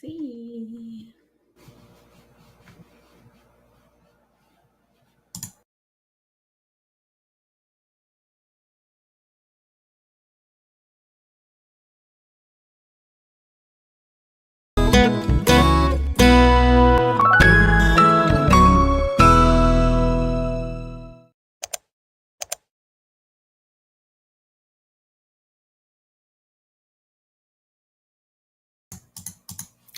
see.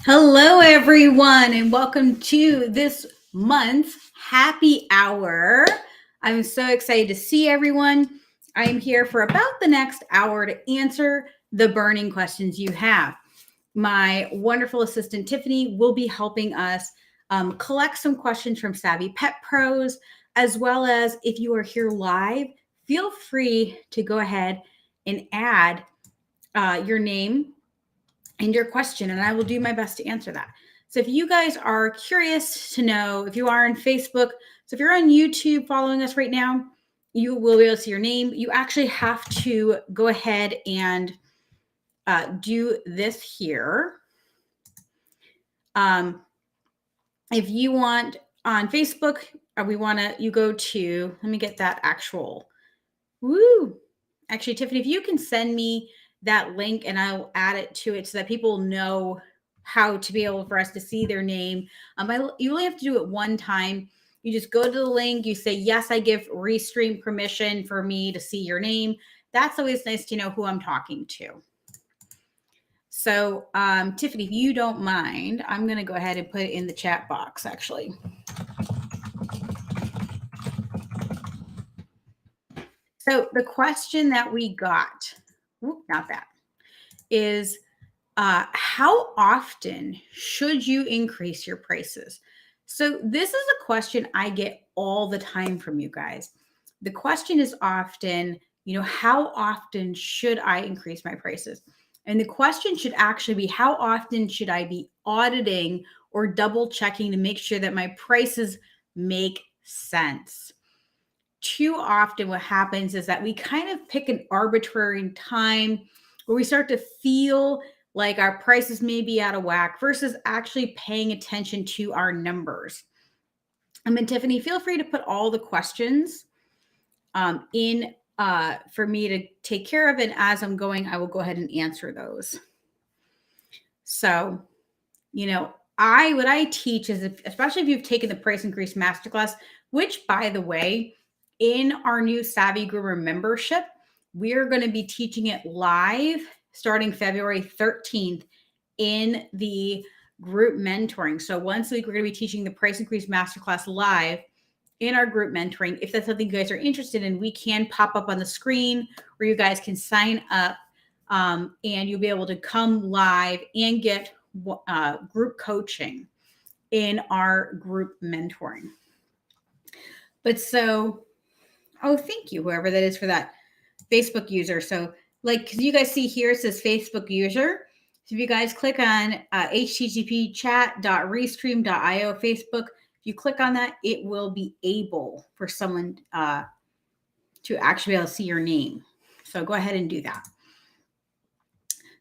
Hello, everyone, and welcome to this month's happy hour. I'm so excited to see everyone. I am here for about the next hour to answer the burning questions you have. My wonderful assistant, Tiffany, will be helping us collect some questions from Savvy Pet Pros, as well as if you are here live, feel free to go ahead and add your name and your question, and I will do my best to answer that. So if you guys are curious to know, if you are on Facebook, so if you're on YouTube following us right now, you will be able to see your name. You actually have to go ahead and do this here. If you want on Facebook, you go to, let me get that actual, Actually, Tiffany, if you can send me that link and I'll add it to it so that people know how to be able for us to see their name. You only have to do it one time. You just go to the link, you say, yes, I give Restream permission for me to see your name. That's always nice to know who I'm talking to. So, Tiffany, if you don't mind, I'm going to go ahead and put it in the chat box, actually. So the question that we got, not that, is how often should you increase your prices? So this is a question I get all the time from you guys. The question is often, how often should I increase my prices? And the question should actually be, how often should I be auditing or double checking to make sure that my prices make sense? Too often what happens is that we kind of pick an arbitrary time where we start to feel like our prices may be out of whack versus actually paying attention to our numbers. And Tiffany, feel free to put all the questions in for me to take care of. And as I'm going, I will go ahead and answer those. So, what I teach is, especially if you've taken the price increase masterclass, which, by the way, in our new Savvy Groomer membership, we're going to be teaching it live starting February 13th in the group mentoring. So once a week, we're going to be teaching the price increase masterclass live in our group mentoring. If that's something you guys are interested in, we can pop up on the screen where you guys can sign up and you'll be able to come live and get group coaching in our group mentoring. But thank you, whoever that is, for that Facebook user. So cause you guys see here, it says Facebook user. So if you guys click on http chat.restream.io Facebook, if you click on that, it will be able for someone to actually be able to see your name. So go ahead and do that.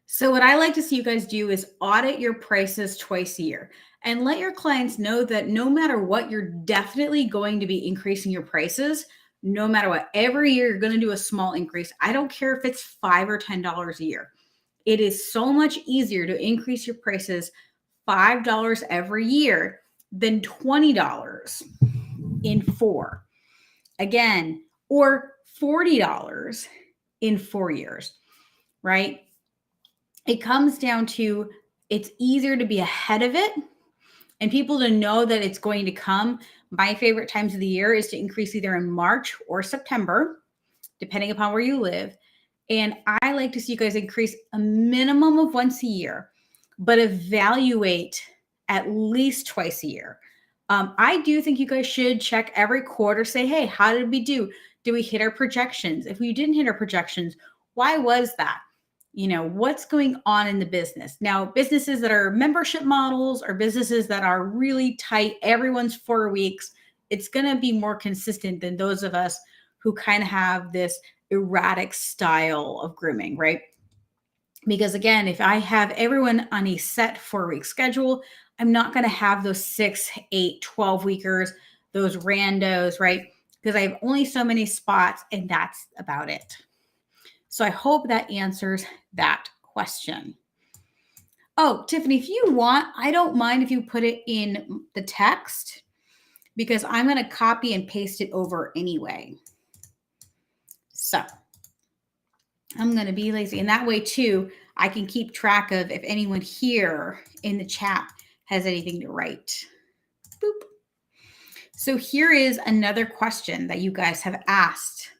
So what I like to see you guys do is audit your prices twice a year and let your clients know that no matter what, you're definitely going to be increasing your prices. No matter what, every year you're going to do a small increase. I don't care if it's $5 or $10 a year. It is so much easier to increase your prices $5 every year than $20 in 4. Again, or $40 in 4 years, right? It comes down to, it's easier to be ahead of it and people to know that it's going to come. My favorite times of the year is to increase either in March or September, depending upon where you live. And I like to see you guys increase a minimum of once a year, but evaluate at least twice a year. I do think you guys should check every quarter, say, hey, how did we do? Did we hit our projections? If we didn't hit our projections, why was that? What's going on in the business? Now, businesses that are membership models or businesses that are really tight, everyone's 4 weeks, it's going to be more consistent than those of us who kind of have this erratic style of grooming, right? Because again, if I have everyone on a set 4-week schedule, I'm not going to have those 6, 8, 12 weekers, those randos, right? Because I have only so many spots and that's about it. So I hope that answers that question. Oh, Tiffany, if you want, I don't mind if you put it in the text because I'm going to copy and paste it over anyway. So I'm going to be lazy. And that way too, I can keep track of if anyone here in the chat has anything to write. Boop. So here is another question that you guys have asked.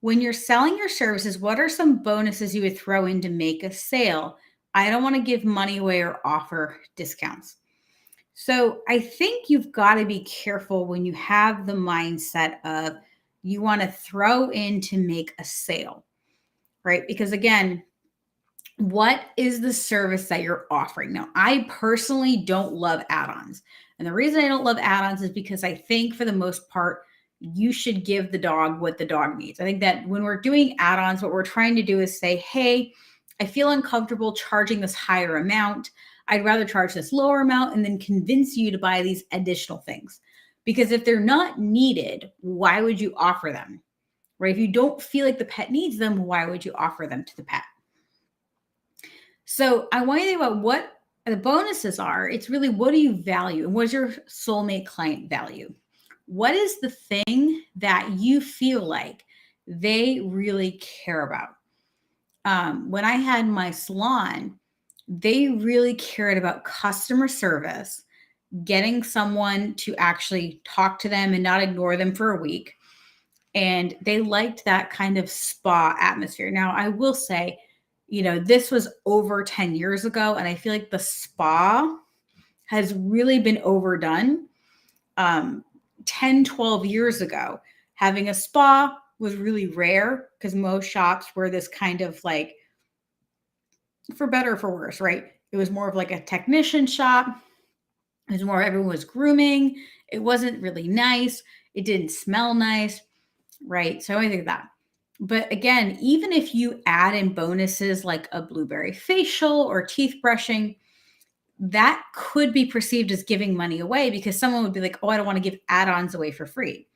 When you're selling your services, what are some bonuses you would throw in to make a sale? I don't want to give money away or offer discounts. So I think you've got to be careful when you have the mindset of you want to throw in to make a sale, right? Because again, what is the service that you're offering? Now, I personally don't love add-ons. And the reason I don't love add-ons is because I think for the most part, you should give the dog what the dog needs. I think that when we're doing add-ons, what we're trying to do is say, hey, I feel uncomfortable charging this higher amount. I'd rather charge this lower amount and then convince you to buy these additional things. Because if they're not needed, why would you offer them? Right? If you don't feel like the pet needs them, why would you offer them to the pet? So I want you to think about what the bonuses are. It's really, what do you value? And what does your soulmate client value? What is the thing that you feel like they really care about? When I had my salon, they really cared about customer service, getting someone to actually talk to them and not ignore them for a week. And they liked that kind of spa atmosphere. Now, I will say, this was over 10 years ago, and I feel like the spa has really been overdone. 10, 12 years ago, having a spa was really rare because most shops were this kind of like, for better or for worse, right? It was more of like a technician shop. It was more, everyone was grooming. It wasn't really nice. It didn't smell nice, right? So I think that. But again, even if you add in bonuses like a blueberry facial or teeth brushing, that could be perceived as giving money away because someone would be like, oh, I don't want to give add-ons away for free,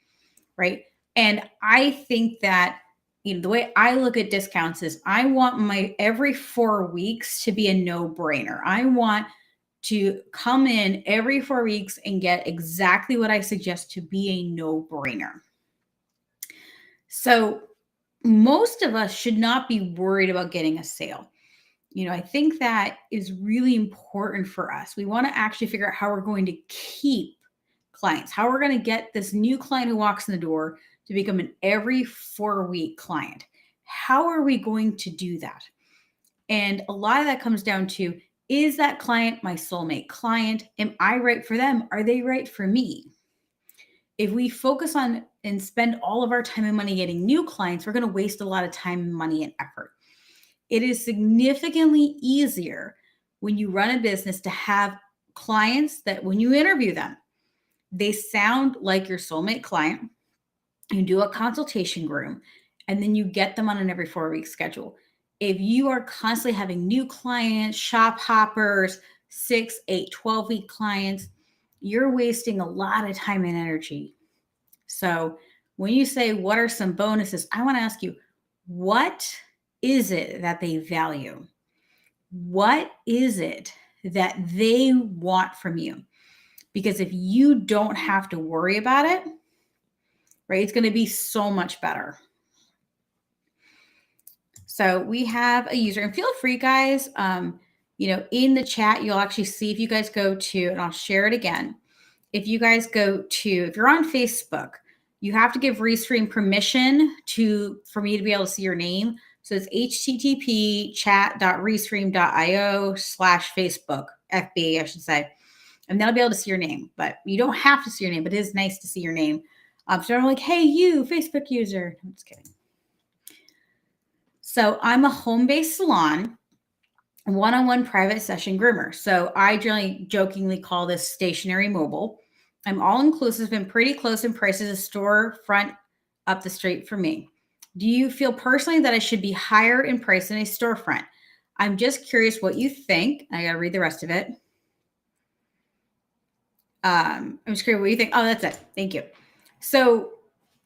right? And I think that, the way I look at discounts is I want my every 4 weeks to be a no-brainer. I want to come in every 4 weeks and get exactly what I suggest to be a no-brainer. So most of us should not be worried about getting a sale. I think that is really important for us. We want to actually figure out how we're going to keep clients, how we're going to get this new client who walks in the door to become an every 4-week client. How are we going to do that? And a lot of that comes down to, is that client my soulmate client? Am I right for them? Are they right for me? If we focus on and spend all of our time and money getting new clients, we're going to waste a lot of time, money, and effort. It is significantly easier when you run a business to have clients that when you interview them, they sound like your soulmate client. You do a consultation groom, and then you get them on an every 4-week schedule. If you are constantly having new clients, shop hoppers, 6, 8, 12-week clients, you're wasting a lot of time and energy. So when you say, what are some bonuses? I want to ask you, what is it that they value? What is it that they want from you? Because if you don't have to worry about it, right, it's going to be so much better. So we have a user, and feel free, guys, in the chat, you'll actually see if you guys go to, and I'll share it again. If you guys go to, if you're on Facebook, you have to give Restream permission for me to be able to see your name. So it's http://chat.restream.io/Facebook, FB, I should say. And then I'll be able to see your name, but you don't have to see your name, but it is nice to see your name. So I'm like, hey, you Facebook user. I'm just kidding. So I'm a home-based salon, one-on-one private session groomer. So I generally jokingly call this stationary mobile. I'm all-inclusive and pretty close in prices a storefront up the street from me. Do you feel personally that I should be higher in price than a storefront? I'm just curious what you think. I got to read the rest of it. I'm just curious what you think. Oh, that's it. Thank you. So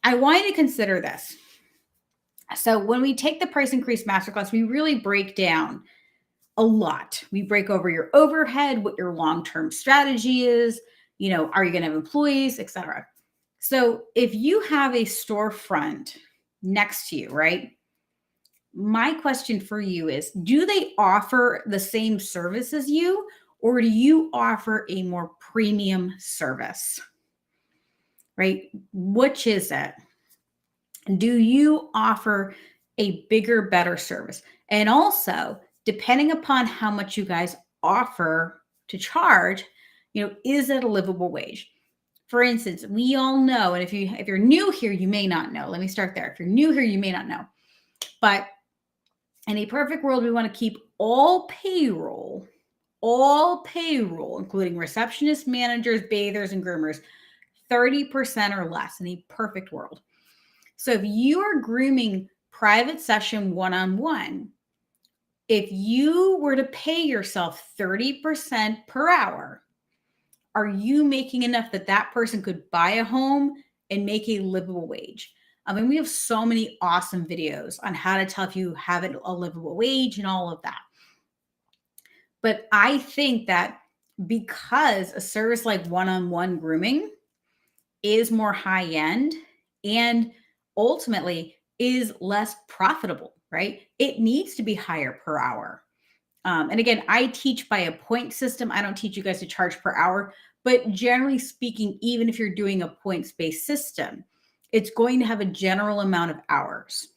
I want you to consider this. So when we take the price increase masterclass, we really break down a lot. We break over your overhead, what your long-term strategy is, are you going to have employees, etc. So if you have a storefront next to you, right? My question for you is, do they offer the same service as you, or do you offer a more premium service? Right? Which is it? Do you offer a bigger, better service? And also, depending upon how much you guys offer to charge, is it a livable wage? For instance, we all know, and if you're new here, you may not know. Let me start there. If you're new here, you may not know. But in a perfect world, we want to keep all payroll, including receptionists, managers, bathers, and groomers, 30% or less in a perfect world. So if you are grooming private session one-on-one, if you were to pay yourself 30% per hour, are you making enough that that person could buy a home and make a livable wage? I mean, we have so many awesome videos on how to tell if you have a livable wage and all of that. But I think that because a service like one-on-one grooming is more high end and ultimately is less profitable, right? It needs to be higher per hour. And again, I teach by a point system. I don't teach you guys to charge per hour, but generally speaking, even if you're doing a points-based system, it's going to have a general amount of hours,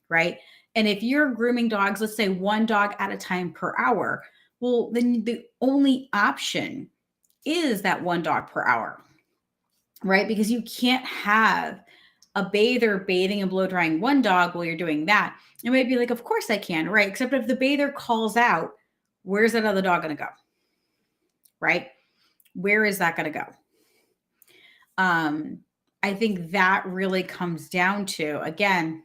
right? And if you're grooming dogs, let's say one dog at a time per hour, well, then the only option is that one dog per hour, right? Because you can't have a bather bathing and blow drying one dog while you're doing that. It might be like, of course I can, right? Except if the bather calls out, where's that other dog going to go? Right? Where is that going to go? I think that really comes down to, again,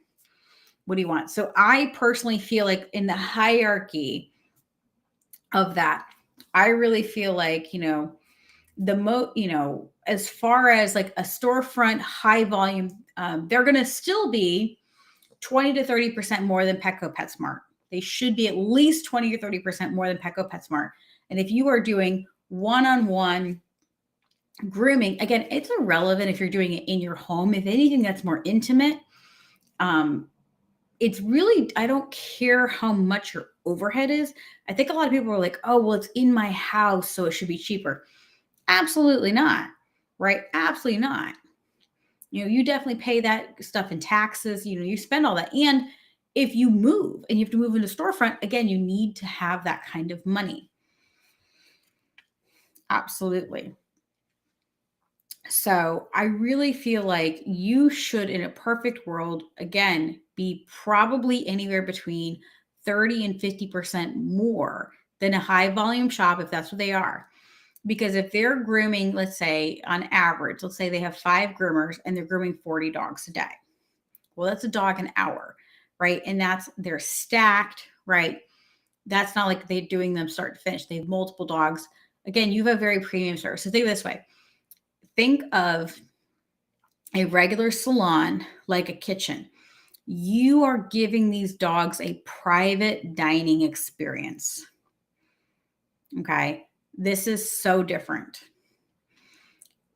what do you want? So I personally feel like in the hierarchy of that, I really feel like, as far as like a storefront high volume, they're going to still be 20 to 30% more than Petco PetSmart. They should be at least 20 or 30% more than Petco PetSmart. And if you are doing one-on-one grooming, again, it's irrelevant if you're doing it in your home. If anything, that's more intimate. It's really, I don't care how much your overhead is. I think a lot of people are like, oh, well, it's in my house, so it should be cheaper. Absolutely not, right? Absolutely not. You definitely pay that stuff in taxes, you spend all that. And if you move and you have to move into storefront, again, you need to have that kind of money. Absolutely. So I really feel like you should, in a perfect world, again, be probably anywhere between 30 and 50% more than a high volume shop, if that's what they are. Because if they're grooming, let's say on average, let's say they have 5 groomers and they're grooming 40 dogs a day. Well, that's a dog an hour, right? And they're stacked, right? That's not like they're doing them start to finish. They have multiple dogs. Again, you have a very premium service. So think of it this way. Think of a regular salon like a kitchen. You are giving these dogs a private dining experience. Okay. This is so different.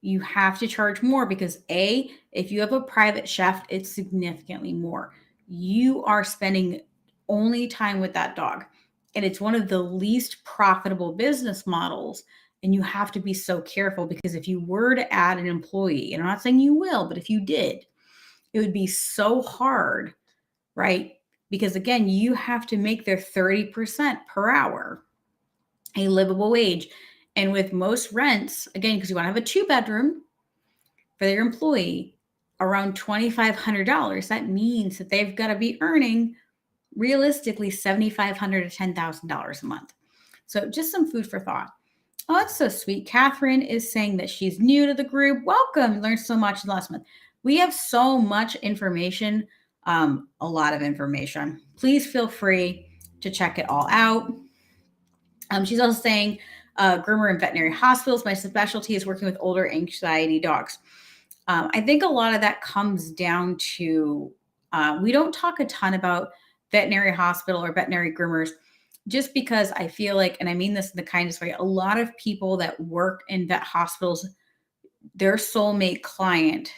You have to charge more because if you have a private chef, it's significantly more. You are spending only time with that dog. And it's one of the least profitable business models. And you have to be so careful because if you were to add an employee, and I'm not saying you will, but if you did, it would be so hard, right? Because again, you have to make their 30% per hour a livable wage. And with most rents, again, because you want to have a 2-bedroom for their employee, around $2,500, that means that they've got to be earning realistically $7,500 to $10,000 a month. So just some food for thought. Oh, that's so sweet. Catherine is saying that she's new to the group. Welcome. Learned so much last month. We have so much information, a lot of information. Please feel free to check it all out. She's also saying, groomer in veterinary hospitals. My specialty is working with older anxiety dogs. I think a lot of that comes down to we don't talk a ton about veterinary hospital or veterinary groomers just because I feel like, and I mean this in the kindest way, a lot of people that work in vet hospitals, their soulmate client,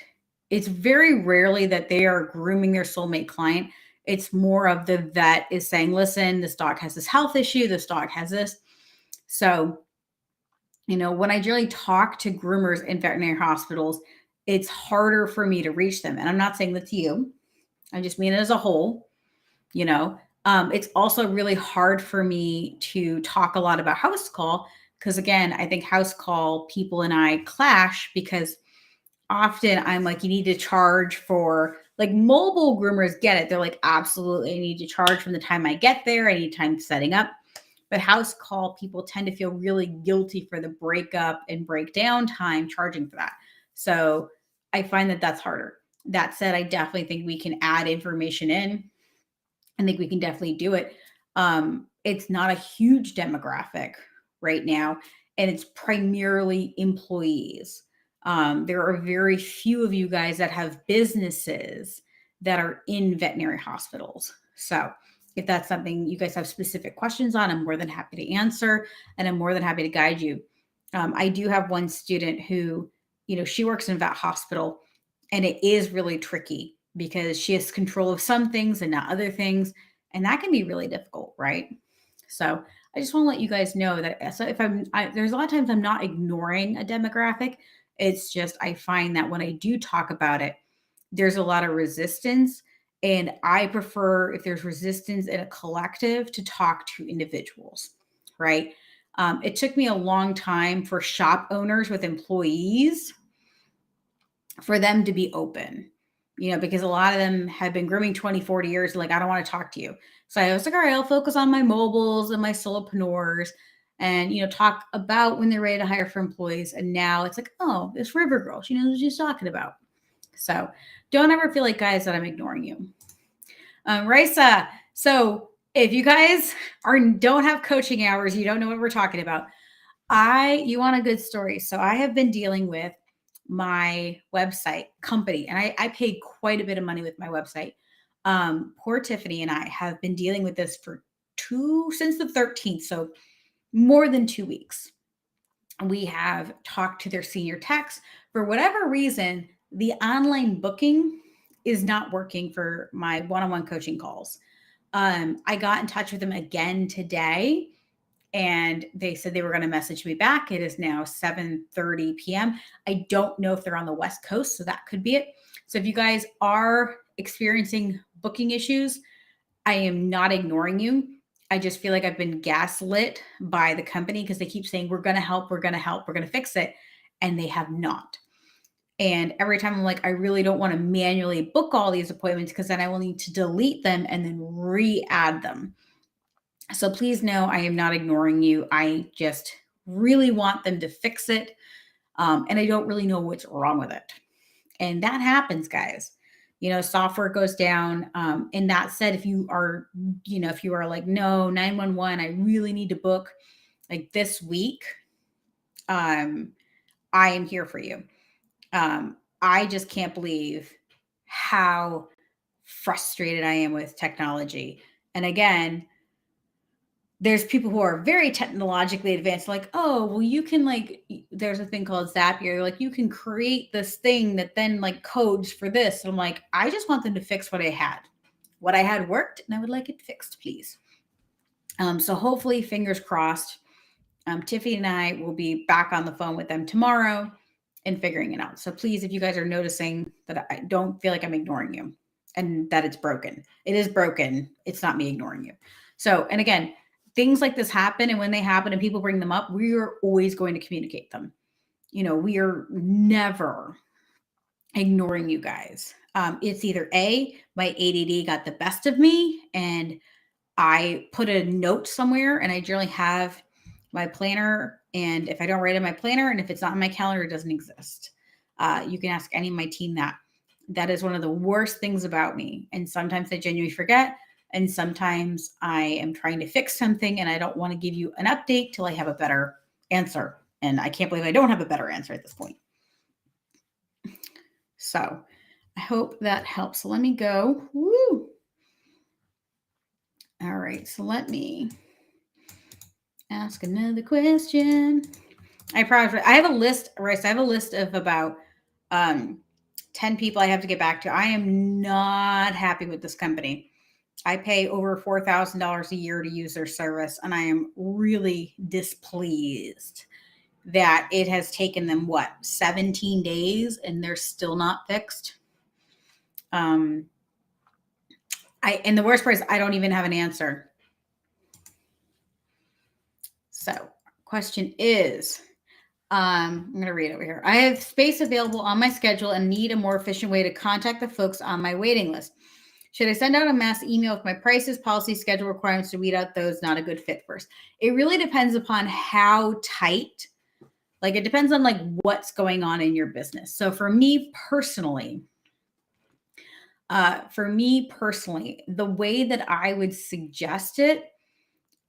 it's very rarely that they are grooming their soulmate client. It's more of the vet is saying, listen, this dog has this health issue, this dog has this. So, when I really talk to groomers in veterinary hospitals, it's harder for me to reach them. And I'm not saying that's you. I just mean it as a whole, you know. It's also really hard for me to talk a lot about house call because, again, I think house call people and I clash because often I'm like, you need to charge for, like, mobile groomers get it. They're like, absolutely, I need to charge from the time I get there. I need time setting up. But house call people tend to feel really guilty for the breakup and breakdown time charging for that. So I find that that's harder. That said, I definitely think we can add information in. I think we can definitely do it. It's not a huge demographic right now, and it's primarily employees. There are very few of you guys that have businesses that are in veterinary hospitals. So if that's something you guys have specific questions on, I'm more than happy to answer, and I'm more than happy to guide you. I do have one student who, she works in a vet hospital, and it is really tricky because she has control of some things and not other things. And that can be really difficult, right? So I just want to let you guys know that, so if there's a lot of times I'm not ignoring a demographic. It's just, I find that when I do talk about it, there's a lot of resistance. And I prefer, if there's resistance in a collective, to talk to individuals, right? It took me a long time for shop owners with employees for them to be open, because a lot of them have been grooming 20, 40 years. Like, I don't want to talk to you. So I was like, all right, I'll focus on my mobiles and my solopreneurs and, talk about when they're ready to hire for employees. And now it's like, oh, this River Girl, she knows what she's talking about. So don't ever feel like, guys, that I'm ignoring you. Raisa, so if you guys don't have coaching hours, you don't know what we're talking about, you want a good story. So I have been dealing with my website company, and I paid quite a bit of money with my website. Poor Tiffany and I have been dealing with this since the 13th, so more than 2 weeks. We have talked to their senior techs. For whatever reason, the online booking is not working for my one-on-one coaching calls. I got in touch with them again today, and they said they were going to message me back. It is now 7:30 p.m. I don't know if they're on the West Coast, so that could be it. So if you guys are experiencing booking issues, I am not ignoring you. I just feel like I've been gaslit by the company because they keep saying, we're going to help, we're going to help, we're going to fix it. And they have not. And every time I'm like, I really don't want to manually book all these appointments because then I will need to delete them and then re-add them. So please know I am not ignoring you. I just really want them to fix it. And I don't really know what's wrong with it. And that happens, guys. Software goes down. And that said, if you are like, no, 911, I really need to book like this week, I am here for you. I just can't believe how frustrated I am with technology. And again, there's people who are very technologically advanced, like, oh, well, you can, there's a thing called Zapier. Like, you can create this thing that then codes for this. And I'm like, I just want them to fix what I had. What I had worked, and I would like it fixed, please. So hopefully, fingers crossed, Tiffany and I will be back on the phone with them tomorrow and figuring it out. So please, if you guys are noticing that, I don't feel like I'm ignoring you and that it's broken. It is broken. It's not me ignoring you. So, and again, things like this happen, and when they happen and people bring them up, we are always going to communicate them. We are never ignoring you guys. It's either A, my ADD got the best of me and I put a note somewhere, and I generally have my planner, and if I don't write in my planner and if it's not in my calendar, it doesn't exist. You can ask any of my team that. That is one of the worst things about me. And sometimes I genuinely forget. And sometimes I am trying to fix something and I don't want to give you an update till I have a better answer. And I can't believe I don't have a better answer at this point. So I hope that helps. So let me go. Woo. All right. So let me ask another question. I have a list, right? So I have a list of about 10 people I have to get back to. I am not happy with this company. I pay over $4,000 a year to use their service, and I am really displeased that it has taken them 17 days and they're still not fixed. And the worst part is I don't even have an answer. So, question is, I'm going to read over here. I have space available on my schedule and need a more efficient way to contact the folks on my waiting list. Should I send out a mass email with my prices, policy, schedule requirements to weed out those not a good fit first? It really depends upon how tight, like it depends on like what's going on in your business. So for me personally, the way that I would suggest it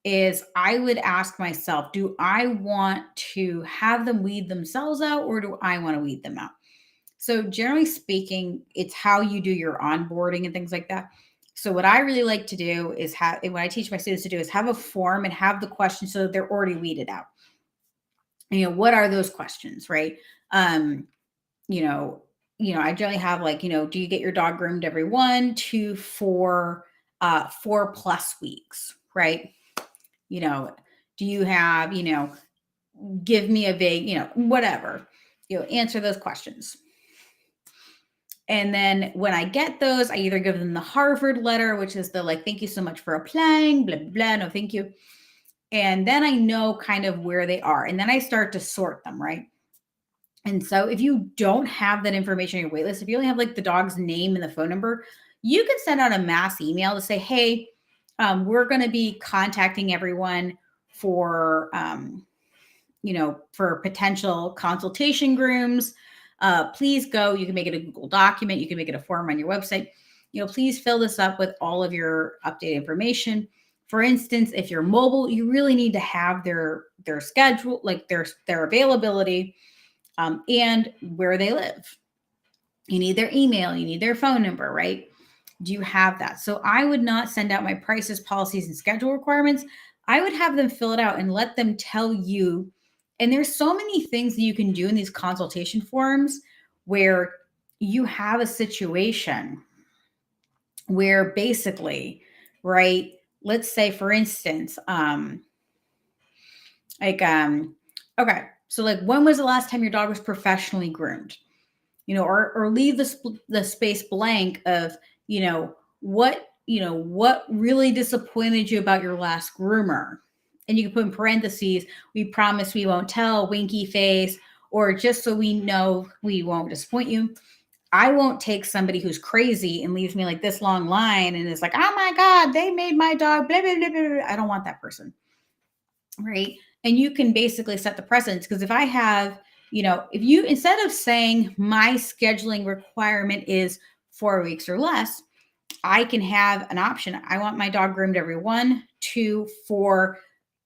is I would ask myself, do I want to have them weed themselves out or do I want to weed them out? So generally speaking, it's how you do your onboarding and things like that. So what I really like to do is what I teach my students to do is have a form and have the questions so that they're already weeded out. What are those questions, right? I generally have like, do you get your dog groomed every 1, 2, 4, 4+ weeks, right? Do you have, give me a vague, whatever, answer those questions. And then when I get those, I either give them the Harvard letter, which is the like, thank you so much for applying, blah, blah, blah, no, thank you. And then I know kind of where they are. And then I start to sort them, right? And so if you don't have that information on your waitlist, if you only have like the dog's name and the phone number, you can send out a mass email to say, hey, we're going to be contacting everyone for, for potential consultation grooms. Please go. You can make it a Google document. You can make it a form on your website. Please fill this up with all of your updated information. For instance, if you're mobile, you really need to have their schedule, like their availability, and where they live. You need their email. You need their phone number, right? Do you have that? So I would not send out my prices, policies, and schedule requirements. I would have them fill it out and let them tell you. And there's so many things that you can do in these consultation forms where you have a situation where basically, right, let's say for instance, okay, so like when was the last time your dog was professionally groomed? Or leave the space blank of, what really disappointed you about your last groomer? And you can put in parentheses, we promise we won't tell, winky face, or just so we know we won't disappoint you. I won't take somebody who's crazy and leaves me like this long line and is like, oh my God, they made my dog, blah, blah, blah, blah. I don't want that person. Right. And you can basically set the precedence because if I have, if you, instead of saying my scheduling requirement is 4 weeks or less, I can have an option. I want my dog groomed every 1, 2, 4.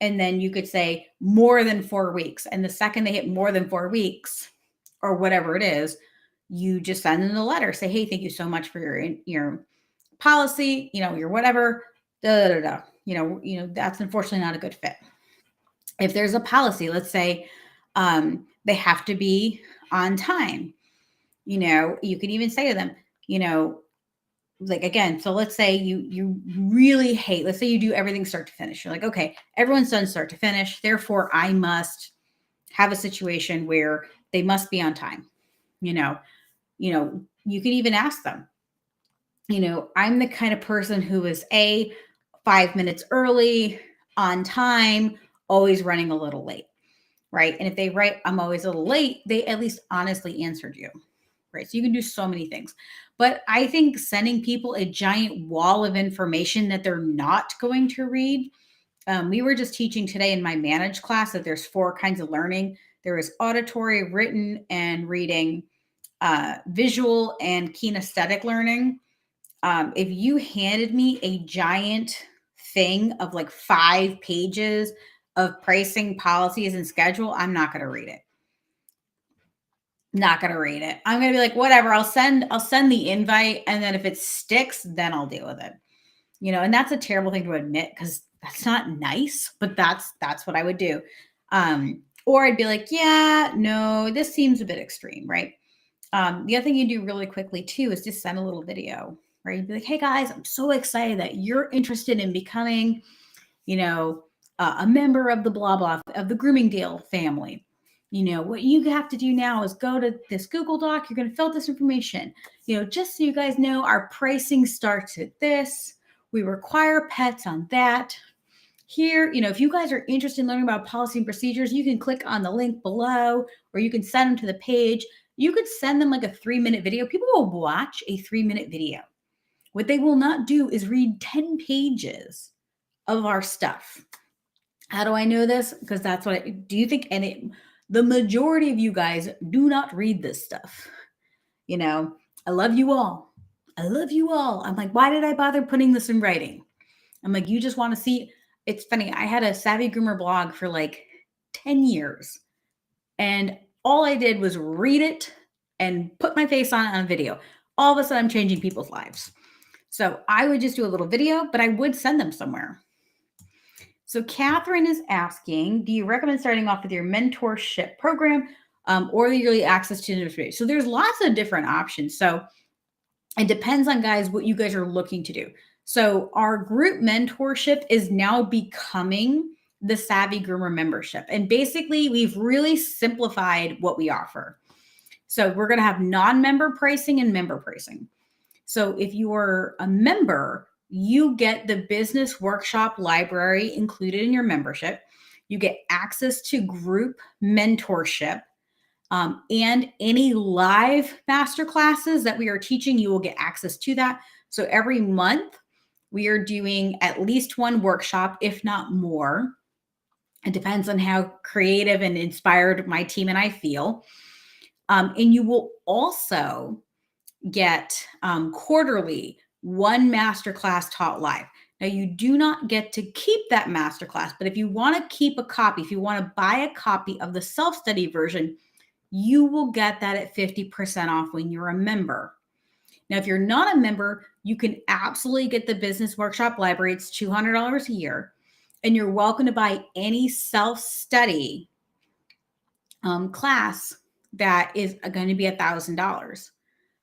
And then you could say more than 4 weeks. And the second they hit more than 4 weeks or whatever it is, you just send them the letter. Say, hey, thank you so much for your policy, your whatever, that's unfortunately not a good fit. If there's a policy, let's say they have to be on time, you can even say to them, like, again, so let's say you really hate, let's say you do everything start to finish. You're like, okay, everyone's done start to finish. Therefore, I must have a situation where they must be on time. You can even ask them, I'm the kind of person who is 5 minutes early, on time, always running a little late, right? And if they write, I'm always a little late, they at least honestly answered you, right? So you can do so many things. But I think sending people a giant wall of information that they're not going to read. We were just teaching today in my managed class that there's 4 kinds of learning. There is auditory, written, and reading, visual, and kinesthetic learning. If you handed me a giant thing of like 5 pages of pricing policies and schedule, I'm not going to read it. Not going to read it. I'm going to be like, whatever, I'll send the invite. And then if it sticks, then I'll deal with it. And that's a terrible thing to admit because that's not nice, but that's what I would do. Or I'd be like, yeah, no, this seems a bit extreme, right? The other thing you do really quickly too is just send a little video, right? You'd be like, hey guys, I'm so excited that you're interested in becoming, a member of the blah blah of the Grooming Deal family. What you have to do now is go to this Google Doc. You're going to fill out this information. Just so you guys know, our pricing starts at this. We require pets on that. Here, if you guys are interested in learning about policy and procedures, you can click on the link below, or you can send them to the page. You could send them like a 3-minute video. People will watch a 3-minute video. What they will not do is read 10 pages of our stuff. How do I know this? Because that's what do you think? And the majority of you guys do not read this stuff. I love you all. I love you all. I'm like, why did I bother putting this in writing? I'm like, you just want to see. It's funny. I had a Savvy Groomer blog for like 10 years. And all I did was read it and put my face on video. All of a sudden, I'm changing people's lives. So I would just do a little video, but I would send them somewhere. So Catherine is asking, do you recommend starting off with your mentorship program or the yearly access to information? So there's lots of different options. So it depends on what you guys are looking to do. So our group mentorship is now becoming the Savvy Groomer membership. And basically, we've really simplified what we offer. So we're going to have non-member pricing and member pricing. So if you are a member, you get the business workshop library included in your membership. You get access to group mentorship and any live masterclasses that we are teaching, you will get access to that. So every month we are doing at least one workshop, if not more. It depends on how creative and inspired my team and I feel. And you will also get quarterly one masterclass taught live. Now, you do not get to keep that masterclass, but if you want to keep a copy, if you want to buy a copy of the self-study version, you will get that at 50% off when you're a member. Now, if you're not a member, you can absolutely get the business workshop library. It's $200 a year, and you're welcome to buy any self-study class that is going to be $1,000.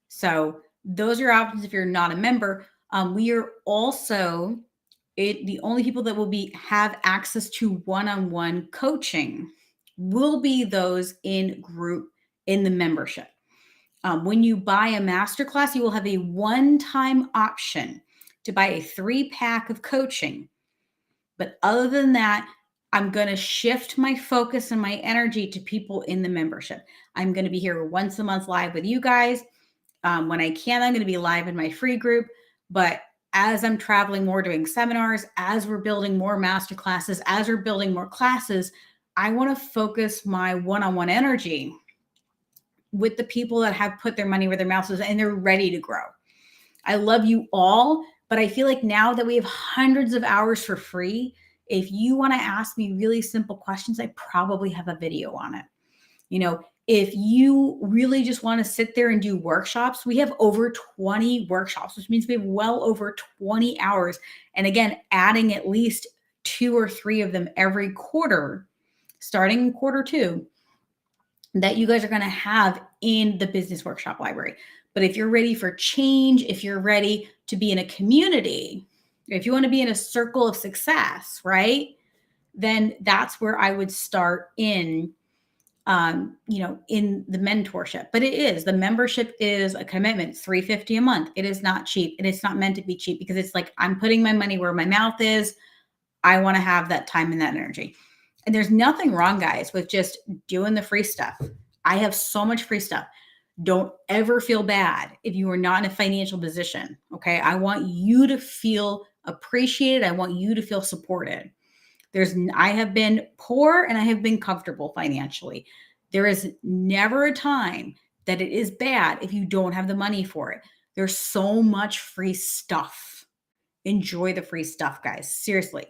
So those are your options if you're not a member. We are also the only people that will have access to one-on-one coaching will be those in group in the membership. When you buy a masterclass, you will have a one-time option to buy a 3-pack of coaching. But other than that, I'm going to shift my focus and my energy to people in the membership. I'm going to be here once a month live with you guys. When I can, I'm going to be live in my free group. But as I'm traveling more, doing seminars, as we're building more masterclasses, as we're building more classes, I want to focus my one-on-one energy with the people that have put their money where their mouth is and they're ready to grow. I love you all, but I feel like now that we have hundreds of hours for free, if you want to ask me really simple questions, I probably have a video on it. If you really just want to sit there and do workshops, we have over 20 workshops, which means we have well over 20 hours. And again, adding at least 2 or 3 of them every quarter, starting in quarter 2, that you guys are going to have in the business workshop library. But if you're ready for change, if you're ready to be in a community, if you want to be in a circle of success, right? Then that's where I would start in the mentorship. But the membership is a commitment, $350 a month. It is not cheap. And it's not meant to be cheap because it's like, I'm putting my money where my mouth is. I want to have that time and that energy. And there's nothing wrong, guys, with just doing the free stuff. I have so much free stuff. Don't ever feel bad if you are not in a financial position. Okay. I want you to feel appreciated. I want you to feel supported. I have been poor and I have been comfortable financially. There is never a time that it is bad if you don't have the money for it. There's so much free stuff. Enjoy the free stuff, guys. Seriously.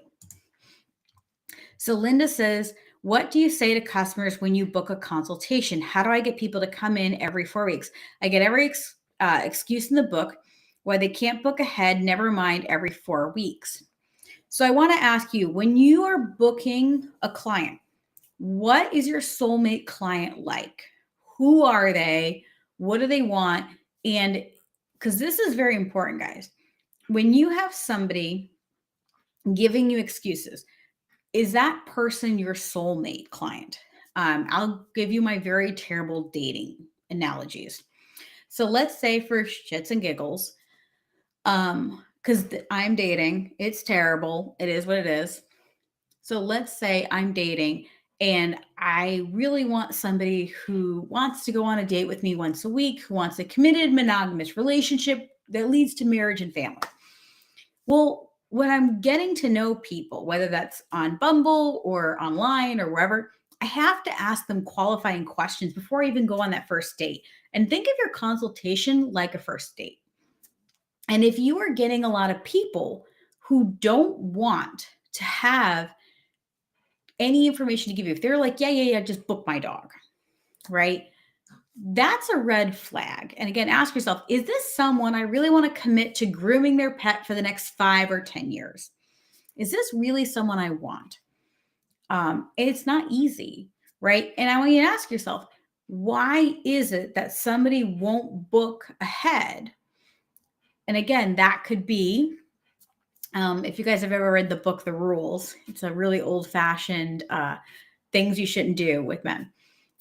So Linda says, what do you say to customers when you book a consultation? How do I get people to come in every 4 weeks? I get every excuse in the book why they can't book ahead, never mind every 4 weeks. So I want to ask you, when you are booking a client, what is your soulmate client like? Who are they? What do they want? And because this is very important, guys. When you have somebody giving you excuses, is that person your soulmate client? I'll give you my very terrible dating analogies. So let's say for shits and giggles, because I'm dating, it's terrible. It is what it is. So let's say I'm dating and I really want somebody who wants to go on a date with me once a week, who wants a committed monogamous relationship that leads to marriage and family. Well, when I'm getting to know people, whether that's on Bumble or online or wherever, I have to ask them qualifying questions before I even go on that first date. And think of your consultation like a first date. And if you are getting a lot of people who don't want to have any information to give you, if they're like, yeah, just book my dog, right? That's a red flag. And again, ask yourself, is this someone I really want to commit to grooming their pet for the next 5 or 10 years? Is this really someone I want? It's not easy, right? And I want you to ask yourself, why is it that somebody won't book ahead? And again, that could be, if you guys have ever read the book, The Rules, it's a really old fashioned things you shouldn't do with men.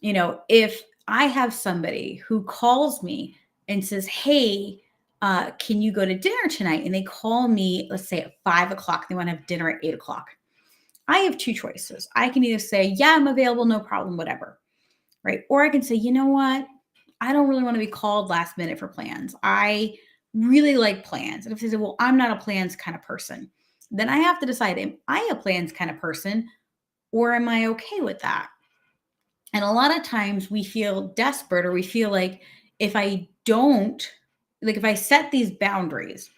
If I have somebody who calls me and says, hey, can you go to dinner tonight? And they call me, let's say at 5 o'clock, they want to have dinner at 8 o'clock. I have two choices. I can either say, yeah, I'm available, no problem, whatever, right? Or I can say, you know what? I don't really want to be called last minute for plans. I really like plans. And if they say, well, I'm not a plans kind of person, then I have to decide, am I a plans kind of person or am I okay with that? And a lot of times we feel desperate, or we feel like if I don't, like if I set these boundaries,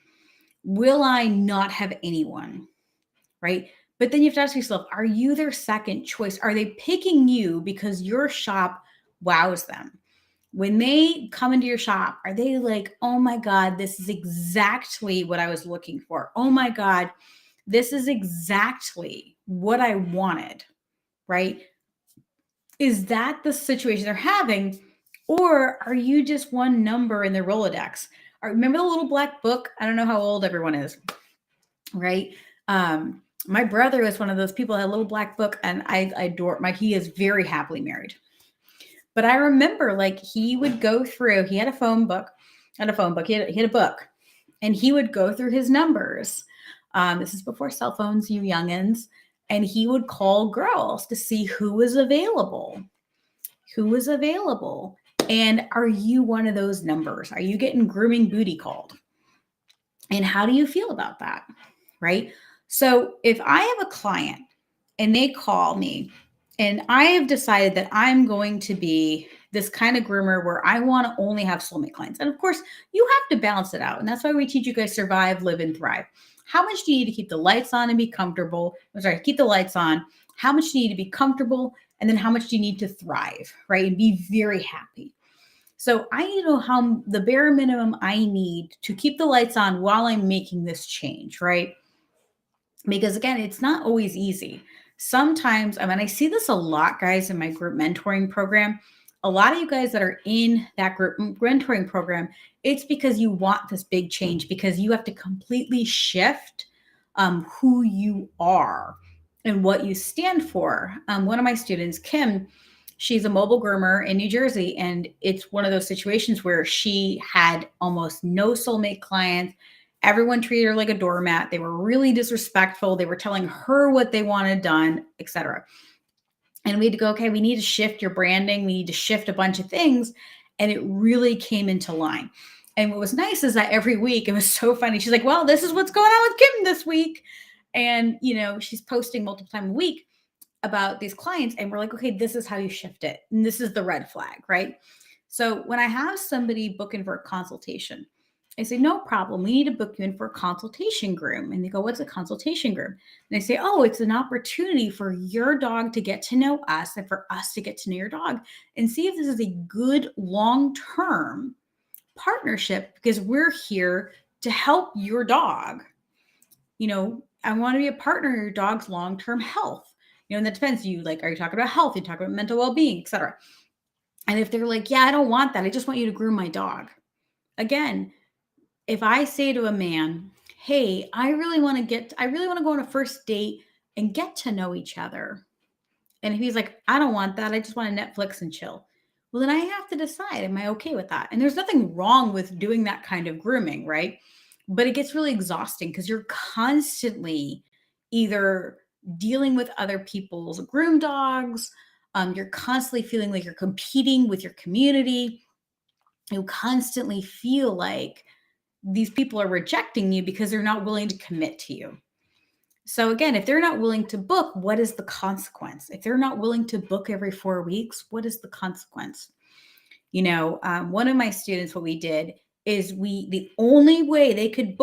will I not have anyone? Right. But then you have to ask yourself, are you their second choice? Are they picking you because your shop wows them? When they come into your shop, are they like, oh my God, this is exactly what I was looking for? Oh my God, this is exactly what I wanted, right? Is that the situation they're having? Or are you just one number in their Rolodex? Remember the little black book? I don't know how old everyone is, right? My brother is one of those people that had a little black book, and I adore he is very happily married. But I remember like he would go through, he had a phone book, he had a book, and he would go through his numbers. This is before cell phones, you youngins. And he would call girls to see who was available. And are you one of those numbers? Are you getting grooming booty called? And how do you feel about that? Right? So if I have a client and they call me and I have decided that I'm going to be this kind of groomer where I want to only have soulmate clients. And of course, you have to balance it out. And that's why we teach you guys survive, live, and thrive. How much do you need to keep the lights on and be comfortable? Keep the lights on. How much do you need to be comfortable? And then how much do you need to thrive, right? And be very happy. So I need to know how the bare minimum I need to keep the lights on while I'm making this change, right? Because again, it's not always easy. Sometimes, I see this a lot, guys, in my group mentoring program. A lot of you guys that are in that group mentoring program, it's because you want this big change, because you have to completely shift who you are and what you stand for. One of my students, Kim, she's a mobile groomer in New Jersey, and it's one of those situations where she had almost no soulmate clients. Everyone treated her like a doormat. They were really disrespectful. They were telling her what they wanted done, etc. And we had to go, okay, we need to shift your branding. We need to shift a bunch of things. And it really came into line. And what was nice is that every week, it was so funny. She's like, well, this is what's going on with Kim this week. And, she's posting multiple times a week about these clients. And we're like, okay, this is how you shift it. And this is the red flag, right? So when I have somebody booking for a consultation, I say, no problem. We need to book you in for a consultation groom. And they go, what's a consultation groom? And I say, oh, it's an opportunity for your dog to get to know us and for us to get to know your dog and see if this is a good long-term partnership because we're here to help your dog. I want to be a partner in your dog's long-term health. And that depends. Are you talking about health? You talk about mental well-being, etc. And if they're like, yeah, I don't want that. I just want you to groom my dog. Again, if I say to a man, hey, I really want to go on a first date and get to know each other. And if he's like, I don't want that. I just want to Netflix and chill. Well, then I have to decide, am I okay with that? And there's nothing wrong with doing that kind of grooming, right? But it gets really exhausting because you're constantly either dealing with other people's groom dogs. You're constantly feeling like you're competing with your community. You constantly feel like these people are rejecting you because they're not willing to commit to you. So again, if they're not willing to book, what is the consequence? If they're not willing to book every 4 weeks, what is the consequence? One of my students, what we did is the only way they could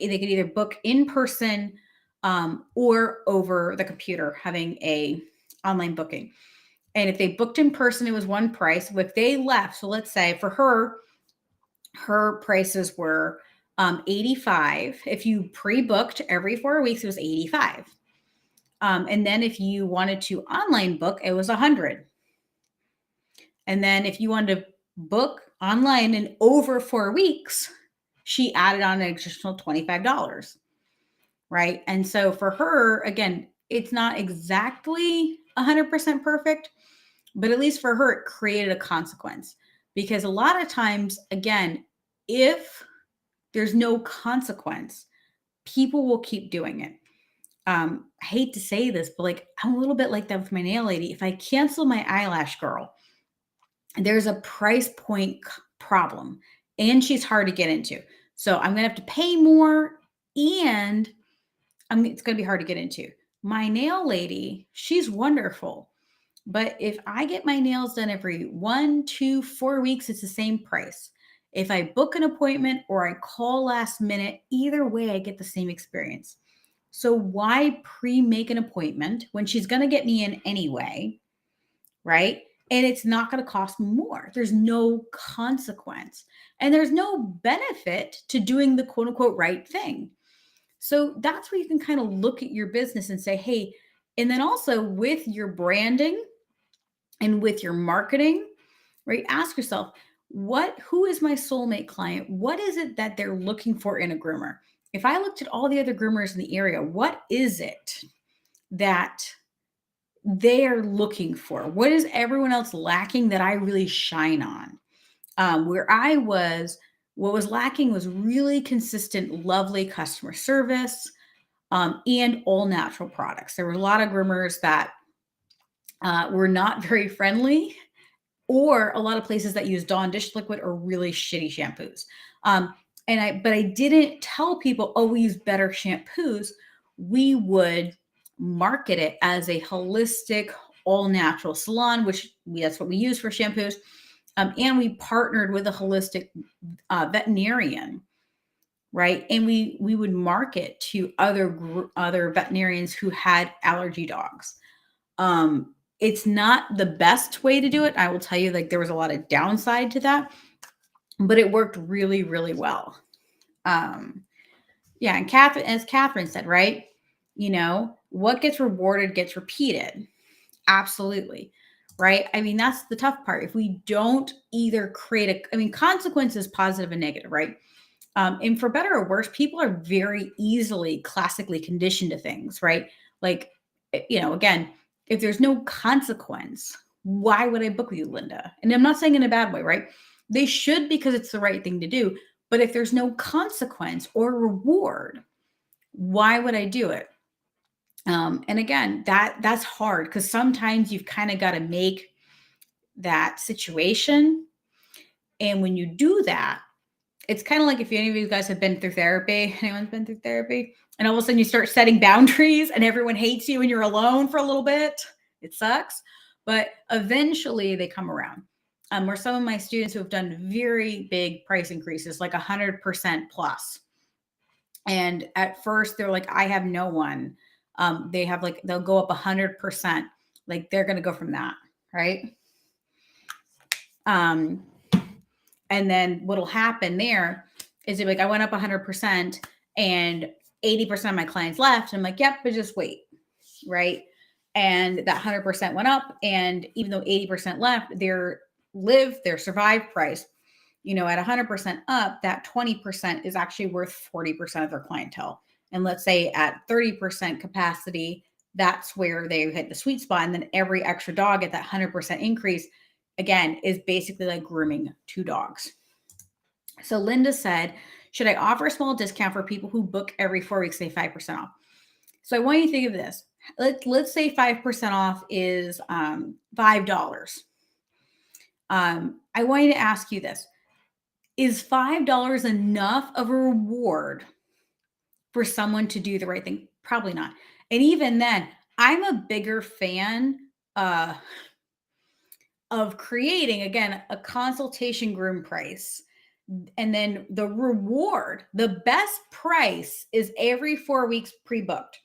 either book in person or over the computer, having a online booking. And if they booked in person, it was one price. If they left, so let's say for her prices were $85. If you pre-booked every 4 weeks, it was $85. And then if you wanted to online book, it was $100. And then if you wanted to book online in over 4 weeks, she added on an additional $25. Right. And so for her, again, it's not exactly 100% perfect, but at least for her, it created a consequence. Because a lot of times, again, if there's no consequence, people will keep doing it. I hate to say this, but I'm a little bit like that with my nail lady. If I cancel my eyelash girl, there's a price point problem and she's hard to get into. So I'm going to have to pay more and it's going to be hard to get into. My nail lady, she's wonderful. But if I get my nails done every 1, 2, 4 weeks, it's the same price. If I book an appointment or I call last minute, either way, I get the same experience. So why pre-make an appointment when she's going to get me in anyway, right? And it's not going to cost more. There's no consequence. And there's no benefit to doing the quote unquote right thing. So that's where you can kind of look at your business and say, hey, and then also with your branding and with your marketing, right? Ask yourself, who is my soulmate client? What is it that they're looking for in a groomer? If I looked at all the other groomers in the area, what is it that they are looking for? What is everyone else lacking that I really shine on? Where I was, what was lacking was really consistent, lovely customer service and all natural products. There were a lot of groomers that were not very friendly, or a lot of places that use Dawn dish liquid or really shitty shampoos. But I didn't tell people, oh, we use better shampoos. We would market it as a holistic, all natural salon, that's what we use for shampoos. And we partnered with a holistic veterinarian, right? And we would market to other veterinarians who had allergy dogs. It's not the best way to do it. I will tell you, there was a lot of downside to that, but it worked really, really well. Yeah. And as Catherine said, right? What gets rewarded gets repeated. Absolutely. Right. I mean, that's the tough part. If we don't either consequences, positive and negative, right? And for better or worse, people are very easily classically conditioned to things, right? Again, if there's no consequence, why would I book with you, Linda? And I'm not saying in a bad way, right? They should because it's the right thing to do. But if there's no consequence or reward, why would I do it? And again, that's hard because sometimes you've kind of got to make that situation. And when you do that, it's kind of like if any of you guys have been through therapy, anyone's been through therapy, and all of a sudden you start setting boundaries and everyone hates you and you're alone for a little bit. It sucks, but eventually they come around. or some of my students who have done very big price increases, like 100% plus. And at first they're like, I have no one. They have like, they'll go up 100%. Like they're going to go from that. Right. And then what'll happen there is like, I went up 100% and 80% of my clients left. And I'm like, yep, but just wait. Right. And that 100% went up. And even though 80% left, their survive price, at 100% up, that 20% is actually worth 40% of their clientele. And let's say at 30% capacity, that's where they hit the sweet spot. And then every extra dog at that 100% increase, again, is basically like grooming 2 dogs. So Linda said, should I offer a small discount for people who book every 4 weeks, say 5% off? So I want you to think of this. Let's say 5% off is $5. I want you to ask you this. Is $5 enough of a reward for someone to do the right thing? Probably not. And even then, I'm a bigger fan of creating, again, a consultation groom price. And then the reward, the best price is every 4 weeks pre-booked.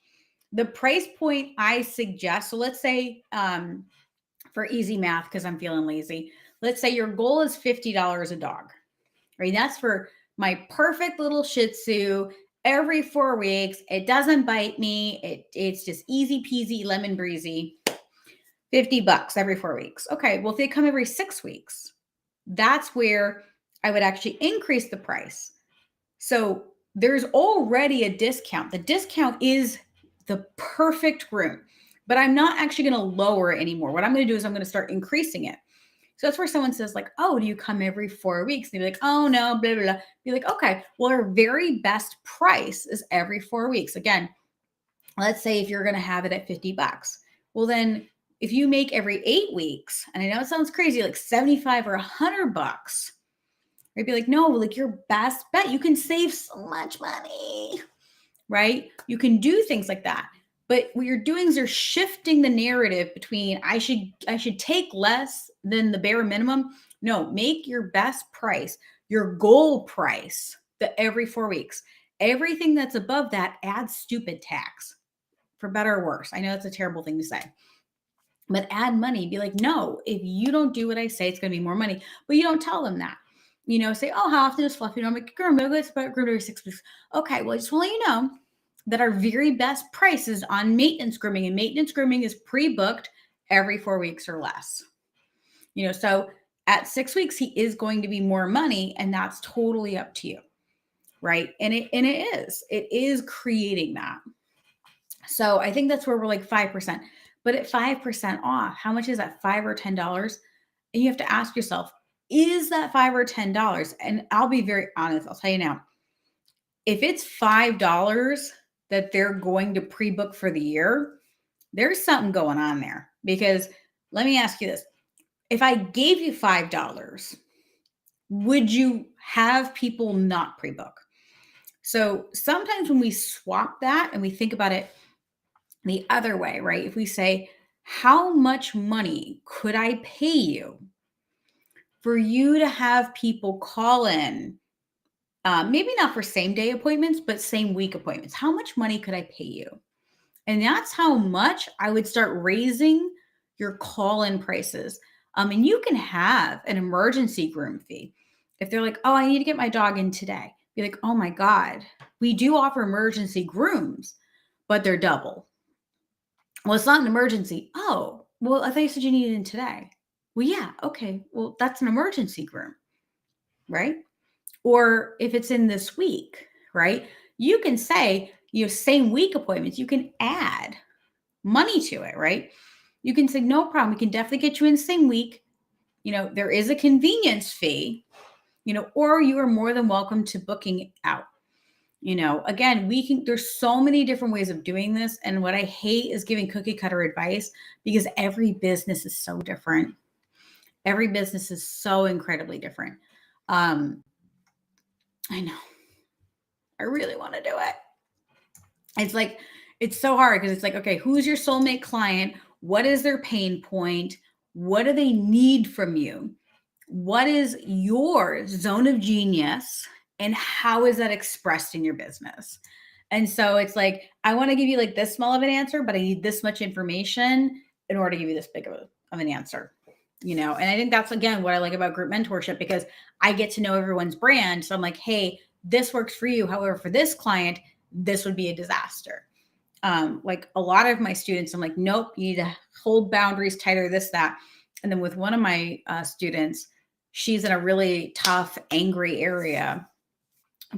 The price point I suggest, so let's say for easy math, because I'm feeling lazy, let's say your goal is $50 a dog. Right? That's for my perfect little Shih Tzu every 4 weeks. It doesn't bite me. It's just easy peasy, lemon breezy. $50 every 4 weeks. Okay, well, if they come every 6 weeks, that's where I would actually increase the price. So there's already a discount. The discount is the perfect groom, but I'm not actually going to lower it anymore. What I'm going to do is I'm going to start increasing it. So that's where someone says like, oh, do you come every 4 weeks? And they'd be like, oh, no, blah, blah, blah. Be like, okay, well, our very best price is every 4 weeks. Again, let's say if you're going to have it at $50, well, then if you make every 8 weeks, and I know it sounds crazy, like 75 or $100, I'd be like, no, like your best bet, you can save so much money, right? You can do things like that. But what you're doing is you're shifting the narrative between I should take less than the bare minimum. No, make your best price, your goal price, the every 4 weeks. Everything that's above that adds stupid tax, for better or worse. I know it's a terrible thing to say. But add money. Be like, no, if you don't do what I say, it's going to be more money. But you don't tell them that. Say, oh, how often is Fluffy? I'm like, girl, it's about groom every 6 weeks. Okay, well, I just want to let you know that our very best price is on maintenance grooming, and maintenance grooming is pre-booked every 4 weeks or less. So at 6 weeks, he is going to be more money, and that's totally up to you. Right. And it is creating that. So I think that's where we're like 5%. But at 5% off, how much is that? $5 or $10? And you have to ask yourself, is that $5 or $10? And I'll be very honest. I'll tell you now, if it's $5 that they're going to pre-book for the year, there's something going on there. Because let me ask you this. If I gave you $5, would you have people not pre-book? So sometimes when we swap that and we think about it the other way, right? If we say, how much money could I pay you for you to have people call in? Maybe not for same day appointments, but same week appointments. How much money could I pay you? And that's how much I would start raising your call-in prices. And you can have an emergency groom fee. If they're like, oh, I need to get my dog in today. Be like, oh my God, we do offer emergency grooms, but they're double. Well, it's not an emergency. Oh, well, I thought you said you needed in today. Well, yeah, okay. Well, that's an emergency groom, right? Or if it's in this week, right? You can say, same week appointments, you can add money to it, right? You can say, no problem. We can definitely get you in the same week. There is a convenience fee, or you are more than welcome to booking out. Again, there's so many different ways of doing this. And what I hate is giving cookie cutter advice, because every business is so different. Every business is so incredibly different. I know. I really want to do it. It's so hard because it's like, okay, who's your soulmate client? What is their pain point? What do they need from you? What is your zone of genius and how is that expressed in your business? And so it's like, I want to give you like this small of an answer, but I need this much information in order to give you this big of an answer, you know? And I think that's, again, what I like about group mentorship, because I get to know everyone's brand. So I'm like, hey, this works for you. However, for this client, this would be a disaster. Like a lot of my students, I'm like, nope, you need to hold boundaries tighter, this, that. And then with one of my students, she's in a really tough, angry area.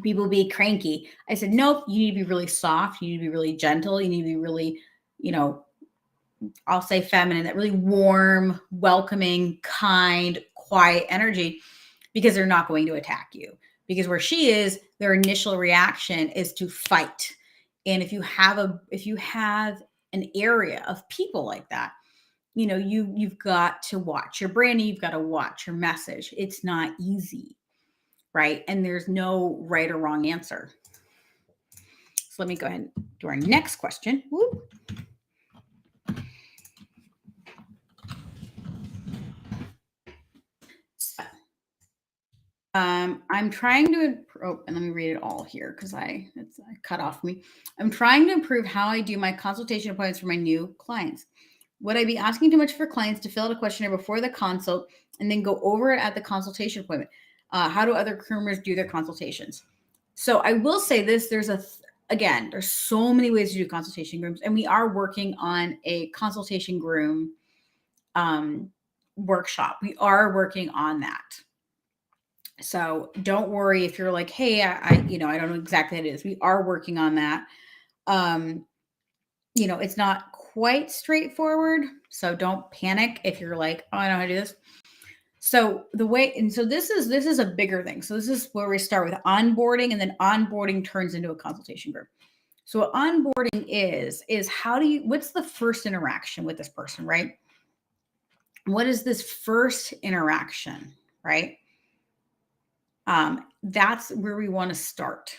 People be cranky. I said, nope, you need to be really soft. You need to be really gentle. You need to be really, you know, I'll say feminine, that really warm, welcoming, kind, quiet energy, because they're not going to attack you. Because where she is, their initial reaction is to fight. And if you have an area of people like that, you know, you've got to watch your branding, you've got to watch your message. It's not easy, right? And there's no right or wrong answer. So let me go ahead and do our next question. Woo. I'm trying to, and let me read it all here because I cut off me. I'm trying to improve how I do my consultation appointments for my new clients. Would I be asking too much for clients to fill out a questionnaire before the consult and then go over it at the consultation appointment? How do other groomers do their consultations? So I will say this: again, there's so many ways to do consultation grooms, and we are working on a consultation groom workshop. We are working on that. So don't worry if you're like, hey, I don't know exactly what it is. We are working on that. It's not quite straightforward. So don't panic if you're like, oh, I know how to do this. So this is a bigger thing. So this is where we start with onboarding, and then onboarding turns into a consultation group. So what onboarding is what's the first interaction with this person, right? What is this first interaction, right? That's where we want to start.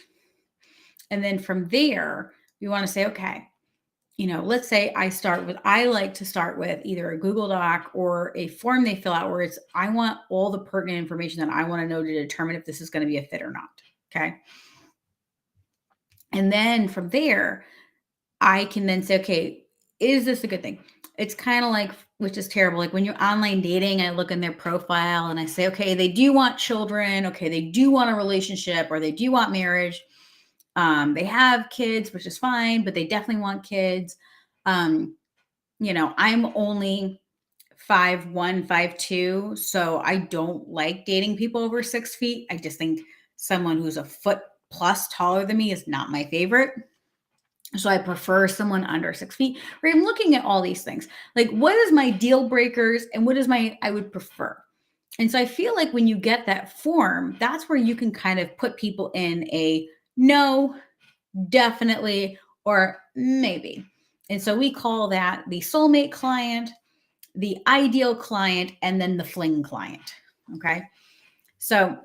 And then from there, we want to say, okay, let's say I like to start with either a Google Doc or a form they fill out where I want all the pertinent information that I want to know to determine if this is going to be a fit or not. Okay. And then from there, I can then say, okay, is this a good thing? It's kind of like, which is terrible. Like when you're online dating, I look in their profile and I say, okay, they do want children. Okay. They do want a relationship, or they do want marriage. They have kids, which is fine, but they definitely want kids. I'm only 5'1", 5'2", so I don't like dating people over 6 feet. I just think someone who's a foot plus taller than me is not my favorite. So I prefer someone under 6 feet. Right? I'm looking at all these things. Like, what is my deal breakers and what is I would prefer? And so I feel like when you get that form, that's where you can kind of put people in a no, definitely, or maybe. And so we call that the soulmate client, the ideal client, and then the fling client. Okay. So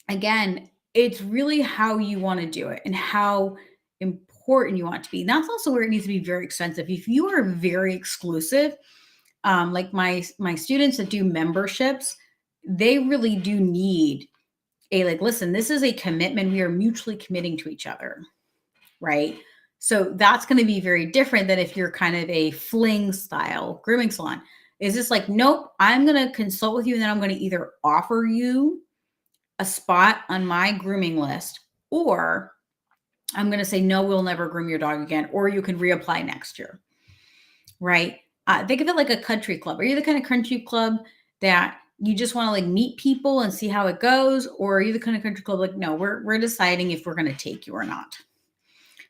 again, it's really how you want to do it and how important you want it to be. And that's also where it needs to be very expensive. If you are very exclusive, like my students that do memberships, they really do need listen, this is a commitment. We are mutually committing to each other. Right. So that's going to be very different than if you're kind of a fling style grooming salon. Is this like, nope, I'm going to consult with you and then I'm going to either offer you a spot on my grooming list, or I'm going to say, no, we'll never groom your dog again, or you can reapply next year. Right. Think of it like a country club. Are you the kind of country club that you just want to like meet people and see how it goes? Or are you the kind of country club like, no, we're deciding if we're going to take you or not?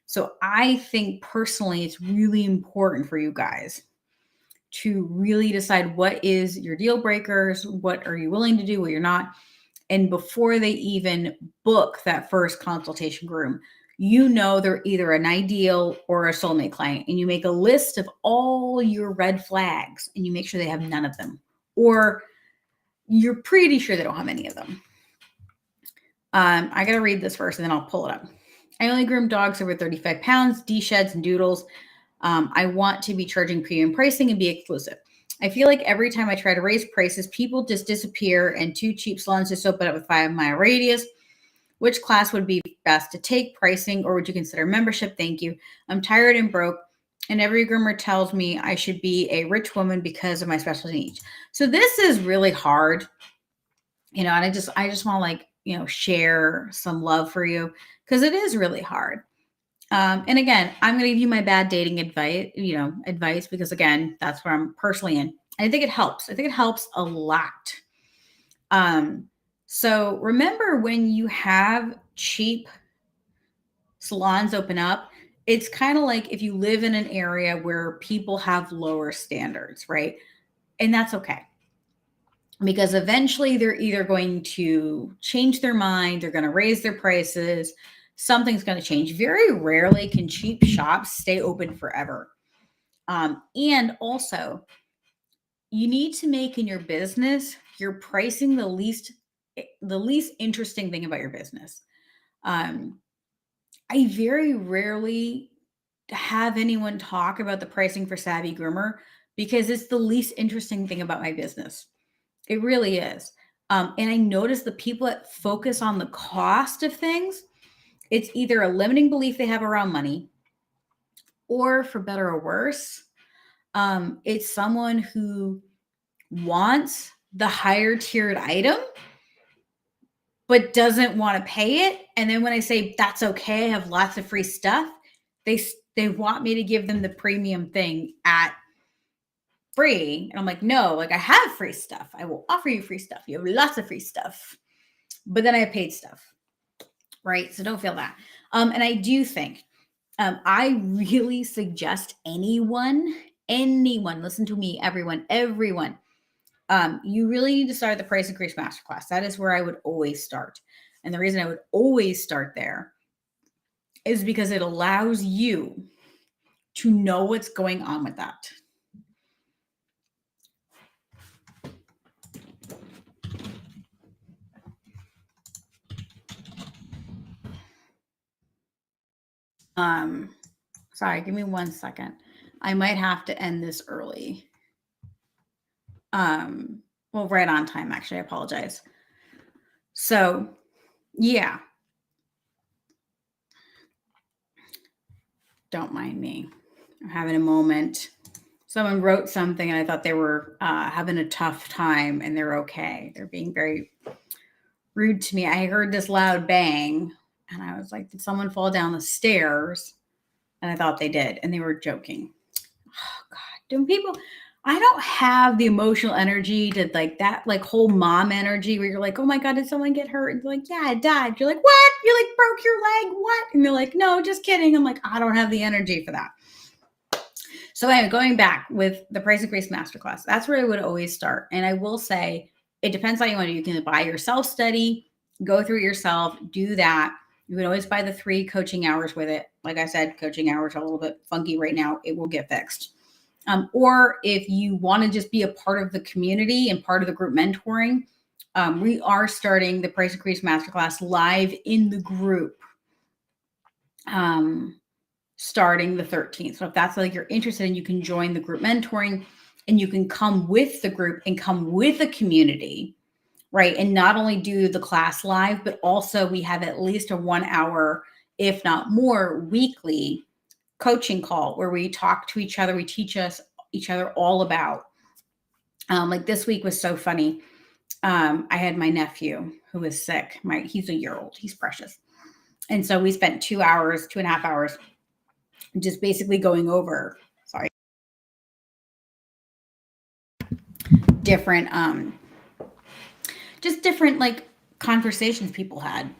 So I think personally, it's really important for you guys to really decide what is your deal breakers, what are you willing to do, what you're not. And before they even book that first consultation groom, they're either an ideal or a soulmate client, and you make a list of all your red flags and you make sure they have none of them, or you're pretty sure they don't have any of them. I got to read this first and then I'll pull it up. I only groom dogs over 35 pounds, D-sheds and doodles. I want to be charging premium pricing and be exclusive. I feel like every time I try to raise prices, people just disappear and 2 cheap salons just open up a 5-mile radius. Which class would be best to take, pricing, or would you consider membership? Thank you. I'm tired and broke, and every groomer tells me I should be a rich woman because of my special needs. So this is really hard, and I just want to share some love for you because it is really hard. And again, I'm going to give you my bad dating advice because again, that's where I'm personally in. I think it helps. I think it helps a lot. So remember when you have cheap salons open up, it's kind of like if you live in an area where people have lower standards, right? And that's okay. Because eventually they're either going to change their mind, they're going to raise their prices, something's going to change. Very rarely can cheap shops stay open forever. And also, you need to make in your business your pricing the least interesting thing about your business. I very rarely have anyone talk about the pricing for Savvy Groomer because it's the least interesting thing about my business. It really is. And I notice the people that focus on the cost of things, it's either a limiting belief they have around money, or for better or worse, it's someone who wants the higher tiered item but doesn't want to pay it. And then when I say that's okay, I have lots of free stuff, they want me to give them the premium thing at free. And I'm like, no, like I have free stuff. I will offer you free stuff. You have lots of free stuff. But then I have paid stuff. Right. So don't feel that. And I do think I really suggest anyone, listen to me, everyone, you really need to start the Price Increase Masterclass. That is where I would always start. And the reason I would always start there is because it allows you to know what's going on with that. Sorry, give me 1 second. I might have to end this early. Well, right on time, actually. I apologize. So, yeah. Don't mind me. I'm having a moment. Someone wrote something and I thought they were having a tough time and they're okay. They're being very rude to me. I heard this loud bang and I was like, did someone fall down the stairs? And I thought they did. And they were joking. Oh, God. Don't people, I don't have the emotional energy to like that, like whole mom energy where you're like, oh my God, did someone get hurt? And they're like, yeah, I died. You're like, what? You like broke your leg? What? And they're like, no, just kidding. I'm like, I don't have the energy for that. So anyway, going back with the Price Increase Masterclass, that's where I would always start. And I will say, it depends how you want to do. You can buy your self-study, go through it yourself, do that. You would always buy the 3 coaching hours with it. Like I said, coaching hours are a little bit funky right now. It will get fixed. Or if you want to just be a part of the community and part of the group mentoring, we are starting the Price Increase Masterclass live in the group starting the 13th. So if that's like you're interested in, you can join the group mentoring and you can come with the group and come with a community, right? And not only do the class live, but also we have at least a 1 hour, if not more, weekly coaching call where we talk to each other. We teach each other all about, like this week was so funny. I had my nephew who was sick. He's a year old. He's precious. And so we spent 2.5 hours, just basically going over, different, just different like conversations people had,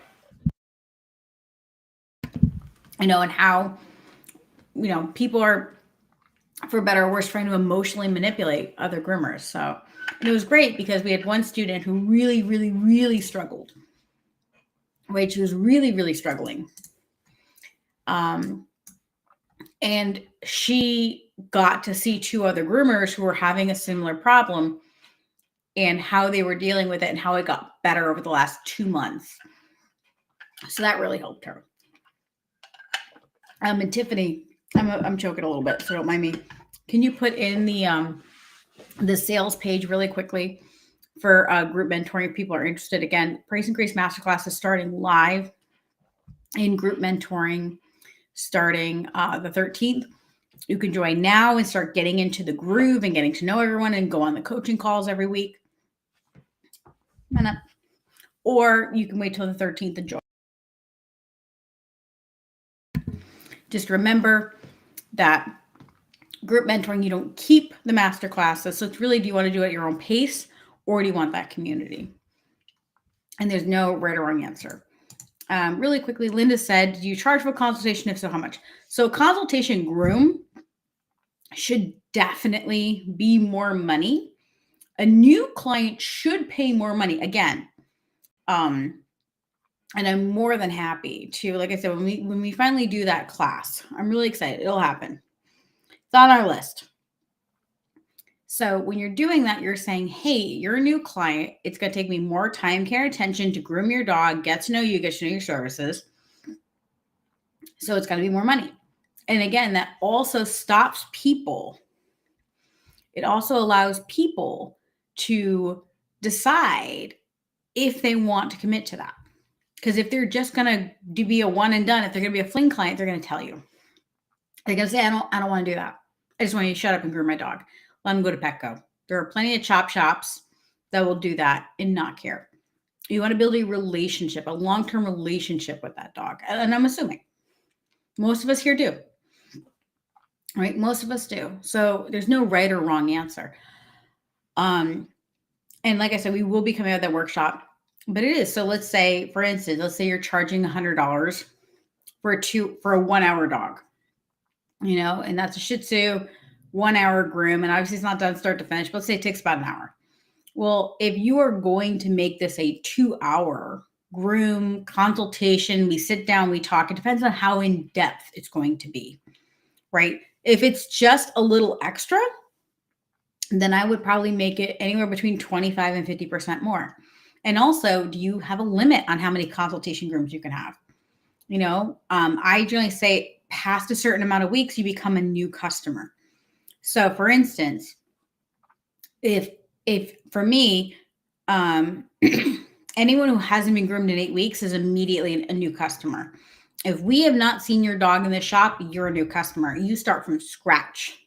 and how, people are, for better or worse, trying to emotionally manipulate other groomers. So, and it was great because we had one student who really, really, really struggled. Right? She was really, really struggling. And she got to see 2 other groomers who were having a similar problem and how they were dealing with it and how it got better over the last 2 months. So that really helped her. And Tiffany, I'm choking a little bit, so don't mind me. Can you put in the the sales page really quickly for group mentoring if people are interested. Again, Price Increase Masterclass is starting live in group mentoring starting the 13th. You can join now and start getting into the groove and getting to know everyone and go on the coaching calls every week. Or you can wait till the 13th and join. Just remember that group mentoring, you don't keep the master classes. So it's really, do you want to do it at your own pace or do you want that community? And there's no right or wrong answer. Really quickly, Linda said, do you charge for consultation? If so, how much? So consultation groom should definitely be more money. A new client should pay more money. Again, and I'm more than happy to, like I said, when we finally do that class, I'm really excited. It'll happen. It's on our list. So when you're doing that, you're saying, hey, you're a new client. It's going to take me more time, care, attention to groom your dog, get to know you, get to know your services. So it's going to be more money. And again, that also stops people. It also allows people to decide if they want to commit to that. Because if they're just going to be a one and done, if they're going to be a fling client, they're going to tell you. They're going to say, I don't want to do that. I just want you to shut up and groom my dog. Let them go to Petco. There are plenty of chop shops that will do that and not care. You want to build a relationship, a long-term relationship with that dog. And I'm assuming most of us here do. Right? Most of us do. So there's no right or wrong answer. And like I said, we will be coming out of that workshop, but it is. So let's say, for instance, let's say you're charging $100 for a 1 hour dog, and that's a Shih Tzu 1 hour groom. And obviously it's not done start to finish, but let's say it takes about an hour. Well, if you are going to make this a 2 hour groom consultation, we sit down, we talk, it depends on how in depth it's going to be, right? If it's just a little extra, then I would probably make it anywhere between 25 and 50% more. And also, do you have a limit on how many consultation grooms you can have? I generally say past a certain amount of weeks, you become a new customer. So for instance, if for me, anyone who hasn't been groomed in 8 weeks is immediately a new customer. If we have not seen your dog in the shop, you're a new customer. You start from scratch.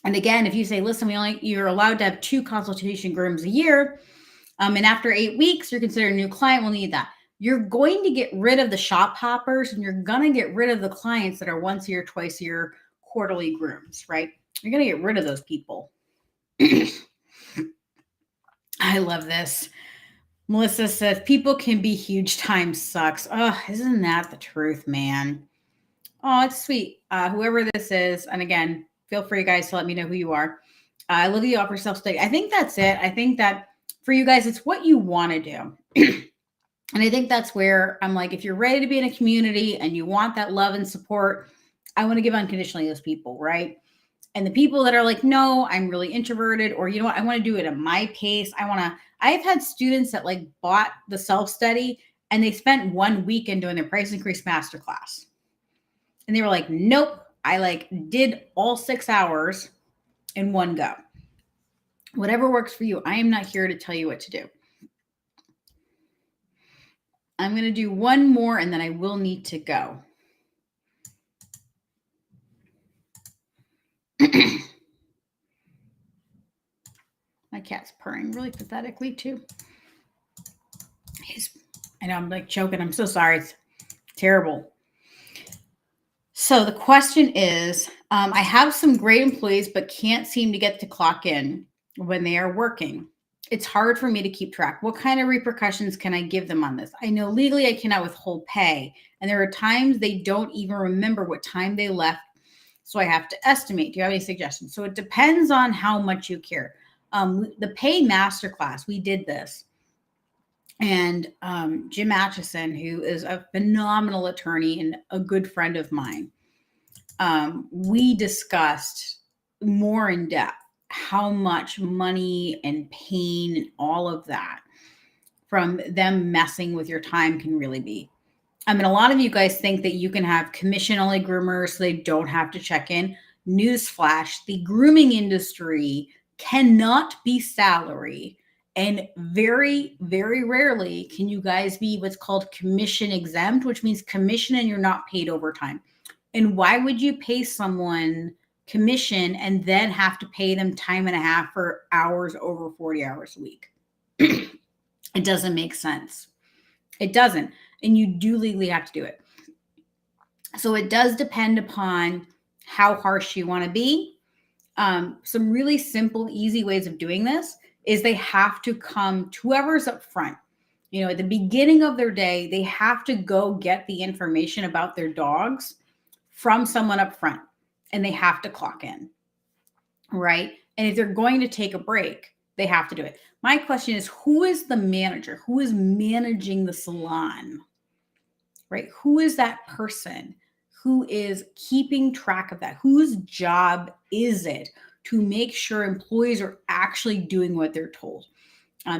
And again, if you say, listen, you're allowed to have 2 consultation grooms a year, and after 8 weeks, you're considered a new client, we'll need that. You're going to get rid of the shop hoppers, and you're going to get rid of the clients that are once a year, twice a year, quarterly grooms, right? You're going to get rid of those people. I love this. Melissa says, people can be huge, time sucks. Oh, isn't that the truth, man? Oh, it's sweet. Whoever this is, and again, feel free, guys, to let me know who you are. I love you offer self-study. I think that's it. I think that for you guys, it's what you want to do. And I think that's where I'm like, if you're ready to be in a community and you want that love and support, I want to give unconditionally to those people, right? And the people that are like, no, I'm really introverted, or, I want to do it at my pace. I've had students that like bought the self-study and they spent 1 weekend doing their Price Increase Masterclass. And they were like, nope, I did all 6 hours in one go. Whatever works for you. I am not here to tell you what to do. I'm going to do one more and then I will need to go. My cat's purring really pathetically too. I know I'm like choking. I'm so sorry. It's terrible. So the question is, I have some great employees, but can't seem to get to clock in when they are working. It's hard for me to keep track. What kind of repercussions can I give them on this? I know legally I cannot withhold pay, and there are times they don't even remember what time they left, so I have to estimate. Do you have any suggestions? So it depends on how much you care. The pay masterclass, we did this. And Jim Atchison, who is a phenomenal attorney and a good friend of mine, we discussed more in depth how much money and pain and all of that from them messing with your time can really be. I mean, a lot of you guys think that you can have commission only groomers so they don't have to check in. Newsflash, the grooming industry cannot be salary. And very, very rarely can you guys be what's called commission exempt, which means commission and you're not paid overtime. And why would you pay someone commission and then have to pay them time and a half for hours over 40 hours a week? It doesn't make sense. It doesn't. And you do legally have to do it. So it does depend upon how harsh you want to be. Some really simple, easy ways of doing this is they have to come to whoever's up front. At the beginning of their day, they have to go get the information about their dogs from someone up front, and they have to clock in, right? And if they're going to take a break, they have to do it. My question is, who is the manager? Who is managing the salon, right? Who is that person who is keeping track of that? Whose job is it to make sure employees are actually doing what they're told?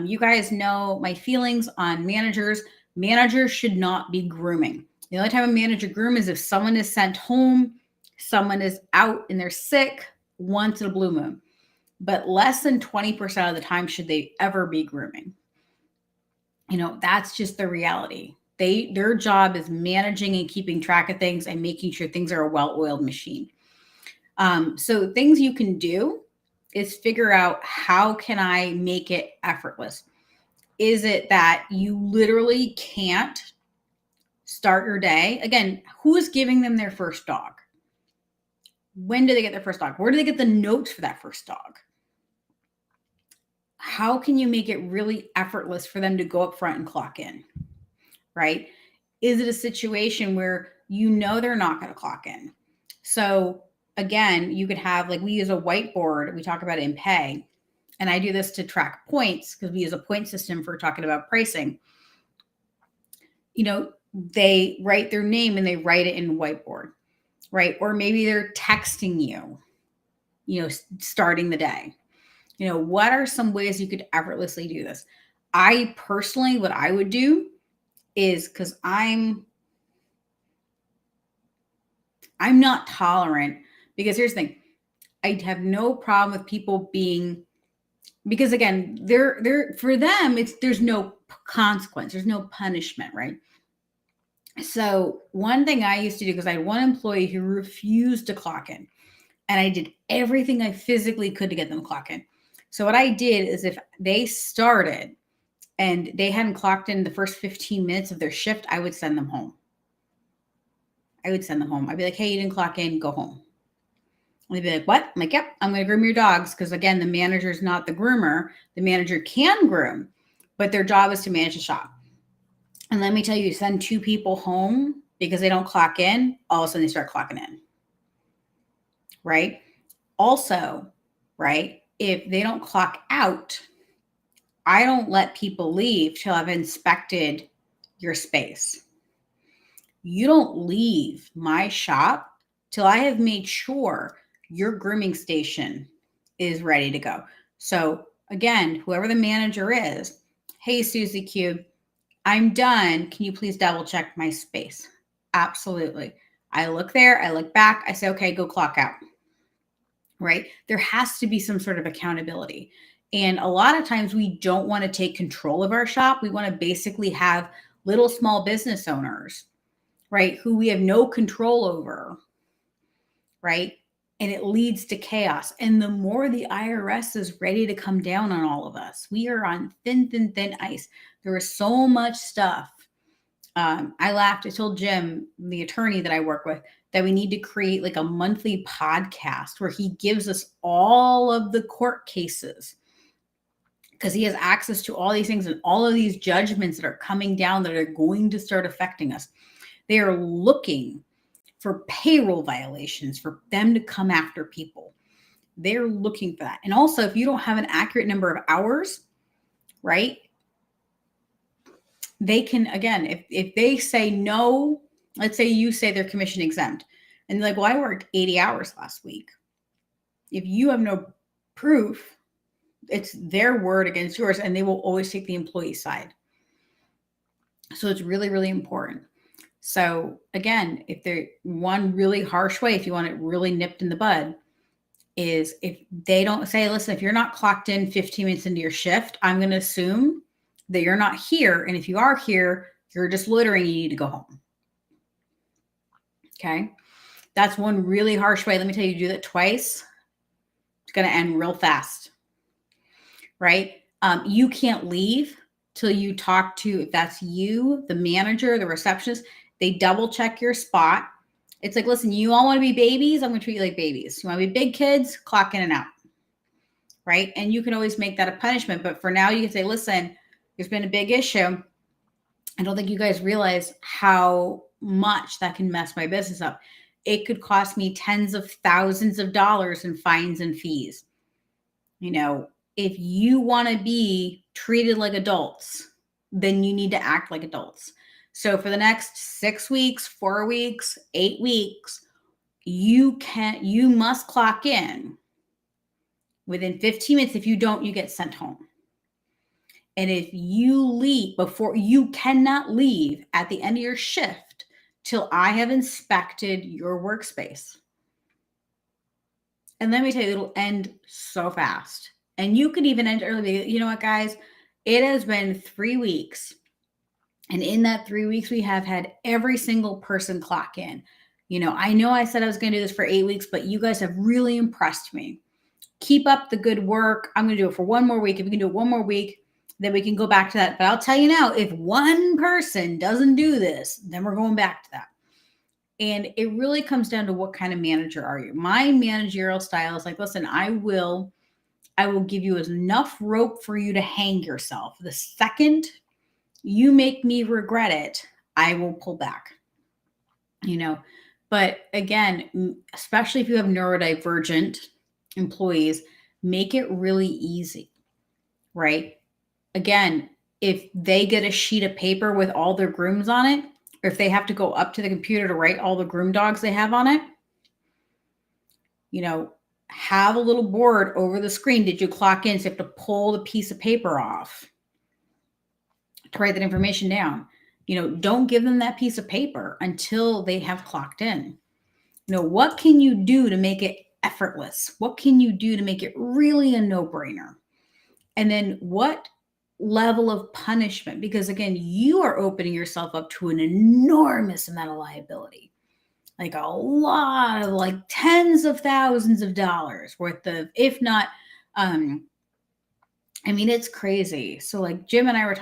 You guys know my feelings on managers. Managers should not be grooming. The only time a manager groom is if someone is sent home, someone is out and they're sick, once in a blue moon. But less than 20% of the time should they ever be grooming. That's just the reality. Their job is managing and keeping track of things and making sure things are a well-oiled machine. So things you can do is figure out, how can I make it effortless? Is it that you literally can't start your day? Again, who is giving them their first dog? When do they get their first dog? Where do they get the notes for that first dog? How can you make it really effortless for them to go up front and clock in, right? Is it a situation where they're not going to clock in? So again, you could have, like, we use a whiteboard. We talk about it in pay. And I do this to track points because we use a point system for talking about pricing. They write their name and they write it in whiteboard, right? Or maybe they're texting you, starting the day. What are some ways you could effortlessly do this? I personally, what I would do is, because I'm not tolerant, because here's the thing. I have no problem with people being, because again, they're for them, there's no consequence, there's no punishment, right? So one thing I used to do, because I had one employee who refused to clock in, and I did everything I physically could to get them to clock in. So what I did is, if they started and they hadn't clocked in the first 15 minutes of their shift, I would send them home. I'd be like, hey, you didn't clock in, go home. And they'd be like, what? I'm like, yep, I'm going to groom your dogs. Because again, the manager is not the groomer. The manager can groom, but their job is to manage the shop. And let me tell you, send 2 people home because they don't clock in, all of a sudden they start clocking in, right? Also, right, if they don't clock out, I don't let people leave till I've inspected your space. You don't leave my shop till I have made sure your grooming station is ready to go. So again, whoever the manager is, hey, Susie Q, I'm done. Can you please double check my space? Absolutely. I look there, I look back, I say, okay, go clock out, right? There has to be some sort of accountability. And a lot of times we don't want to take control of our shop. We want to basically have little small business owners, right, who we have no control over, right? And it leads to chaos. And the more the IRS is ready to come down on all of us, we are on thin ice. There is so much stuff. I laughed. I told Jim, the attorney that I work with, that we need to create like a monthly podcast where he gives us all of the court cases, because he has access to all these things and all of these judgments that are coming down that are going to start affecting us. They are looking for payroll violations, for them to come after people. They're looking for that. And also, if you don't have an accurate number of hours, right, they can, again, if they say no, let's say you say they're commission exempt, and they're like, well, I worked 80 hours last week. If you have no proof, it's their word against yours, and they will always take the employee side. So it's really, really important. So again, if there one really harsh way, if you want it really nipped in the bud, is if they don't say, listen, if you're not clocked in 15 minutes into your shift, I'm going to assume that you're not here. And if you are here, you're just loitering, you need to go home. Okay. That's one really harsh way. Let me tell you, do that twice. It's going to end real fast. Right. You can't leave till you talk to, if that's you, the manager, the receptionist, they double check your spot. It's like, listen, you all want to be babies? I'm going to treat you like babies. You want to be big kids? Clock in and out. Right. And you can always make that a punishment. But for now, you can say, listen, there's been a big issue. I don't think you guys realize how much that can mess my business up. It could cost me tens of thousands of dollars in fines and fees. You know, if you want to be treated like adults, then you need to act like adults. So for the next 6 weeks, 4 weeks, 8 weeks, you must clock in within 15 minutes. If you don't, you get sent home. And if you leave you cannot leave at the end of your shift till I have inspected your workspace. And let me tell you, it'll end so fast. And you could even end early. You know what, guys? It has been 3 weeks. And in that 3 weeks, we have had every single person clock in. You know I said I was going to do this for 8 weeks, but you guys have really impressed me. Keep up the good work. I'm going to do it for one more week. If we can do it one more week, then we can go back to that. But I'll tell you now, if one person doesn't do this, then we're going back to that. And it really comes down to what kind of manager are you? My managerial style is like, listen, I will give you enough rope for you to hang yourself. The second you make me regret it, I will pull back. But again, especially if you have neurodivergent employees, make it really easy, right? Again, if they get a sheet of paper with all their grooms on it, or if they have to go up to the computer to write all the groom dogs they have on it, have a little board over the screen. Did you clock in? So you have to pull the piece of paper off to write that information down. Don't give them that piece of paper until they have clocked in. What can you do to make it effortless? What can you do to make it really a no-brainer? And then what level of punishment? Because again, you are opening yourself up to an enormous amount of liability, like a lot of like tens of thousands of dollars worth of, if not, it's crazy. So like Jim and I were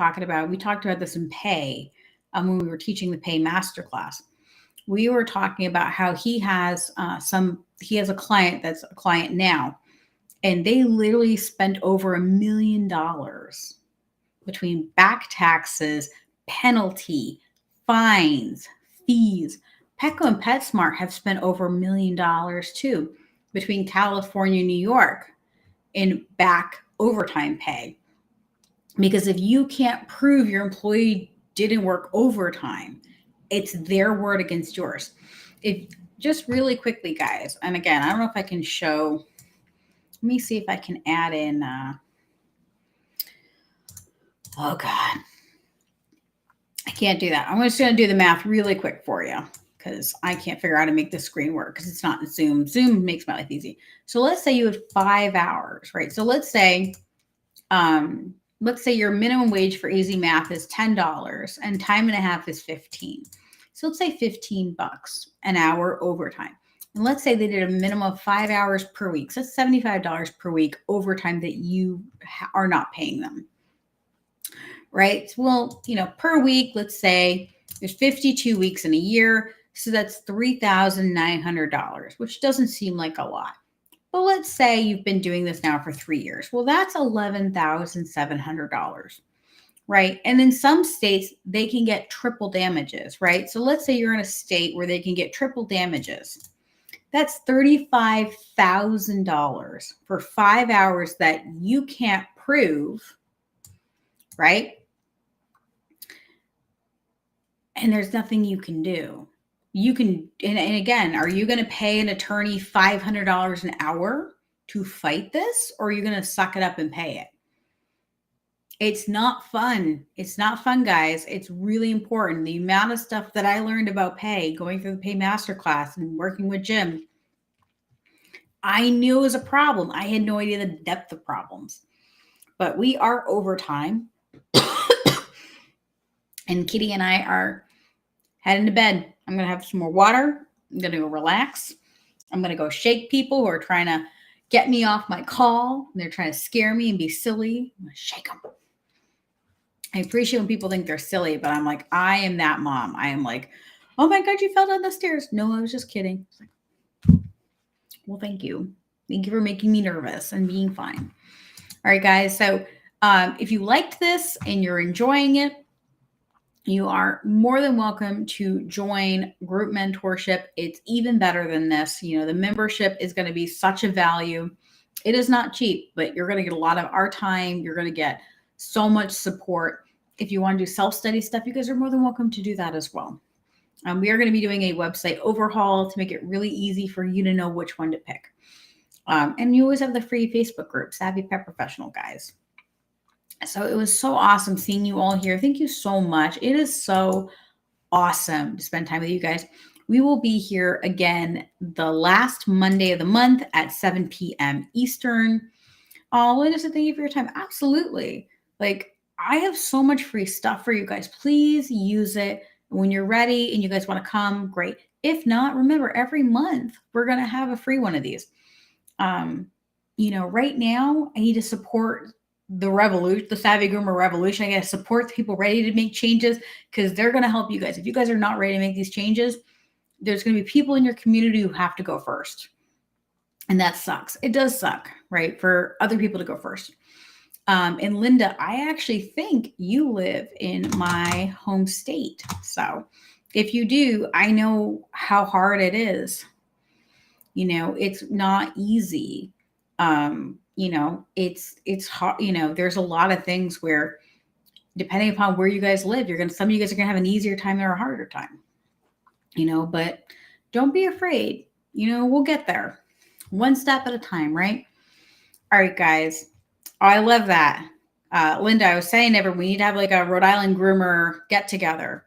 we talked about this in pay when we were teaching the pay masterclass. We were talking about how he has a client that's a client now, and they literally spent over $1 million between back taxes, penalty, fines, fees. Petco and PetSmart have spent over $1 million too, between California and New York, in back overtime pay. Because if you can't prove your employee didn't work overtime, it's their word against yours. Just really quickly, guys, and again, I don't know if I can show. Let me see if I can add in. Oh God, I can't do that. I'm just going to do the math really quick for you because I can't figure out how to make this screen work because it's not in Zoom. Zoom makes my life easy. So let's say you have 5 hours, right? So let's say your minimum wage for easy math is $10 and time and a half is 15. So let's say $15 an hour overtime. And let's say they did a minimum of 5 hours per week. So that's $75 per week overtime that you are not paying them. Right? Well, per week, let's say there's 52 weeks in a year. So that's $3,900, which doesn't seem like a lot. But let's say you've been doing this now for 3 years. Well, that's $11,700, right? And in some states, they can get triple damages, right? So let's say you're in a state where they can get triple damages. That's $35,000 for 5 hours that you can't prove, right? And there's nothing you can do. And again, are you going to pay an attorney $500 an hour to fight this, or are you going to suck it up and pay it? It's not fun. It's not fun, guys. It's really important. The amount of stuff that I learned about pay, going through the pay masterclass and working with Jim, I knew it was a problem. I had no idea the depth of problems. But we are over time. And Kitty and I are heading to bed. I'm going to have some more water. I'm going to go relax. I'm going to go shake people who are trying to get me off my call. They're trying to scare me and be silly. I'm going to shake them. I appreciate when people think they're silly, but I'm like, I am that mom. I am like, oh my God, you fell down the stairs. No, I was just kidding. Like, well, thank you. Thank you for making me nervous and being fine. All right, guys. So if you liked this and you're enjoying it, you are more than welcome to join group mentorship. It's even better than this. You know, the membership is going to be such a value. It is not cheap, but you're going to get a lot of our time. You're going to get so much support. If you want to do self-study stuff, you guys are more than welcome to do that as well. We are going to be doing a website overhaul to make it really easy for you to know which one to pick. And you always have the free Facebook group, Savvy Pet Professional, guys. So it was so awesome seeing you all here. Thank you so much. It is so awesome to spend time with you guys. We will be here again the last Monday of the month at 7 p.m. Eastern. Oh, Linda said thank you for your time. Absolutely. Like, I have so much free stuff for you guys. Please use it. When you're ready and you guys want to come, great. If not, remember, every month we're going to have a free one of these. Right now I need to support the revolution, the Savvy Groomer revolution. I got to support the people ready to make changes because they're going to help you guys. If you guys are not ready to make these changes, there's going to be people in your community who have to go first. And that sucks. It does suck, right? For other people to go first. And Linda, I actually think you live in my home state. So if you do, I know how hard it is. It's not easy. It's hard. There's a lot of things where, depending upon where you guys live, some of you guys are going to have an easier time or a harder time, but don't be afraid. We'll get there one step at a time, right? All right, guys. Oh, I love that. Linda, I was saying we need to have like a Rhode Island groomer get together,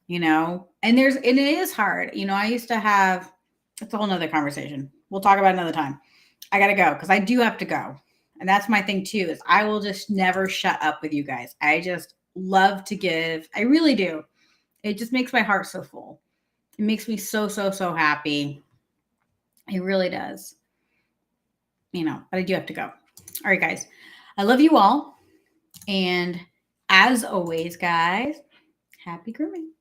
and it is hard. I used to have, it's a whole nother conversation. We'll talk about it another time. I got to go because I do have to go. And that's my thing too, is I will just never shut up with you guys. I just love to give. I really do. It just makes my heart so full. It makes me so, so, so happy. It really does. But I do have to go. All right, guys. I love you all. And as always, guys, happy grooming.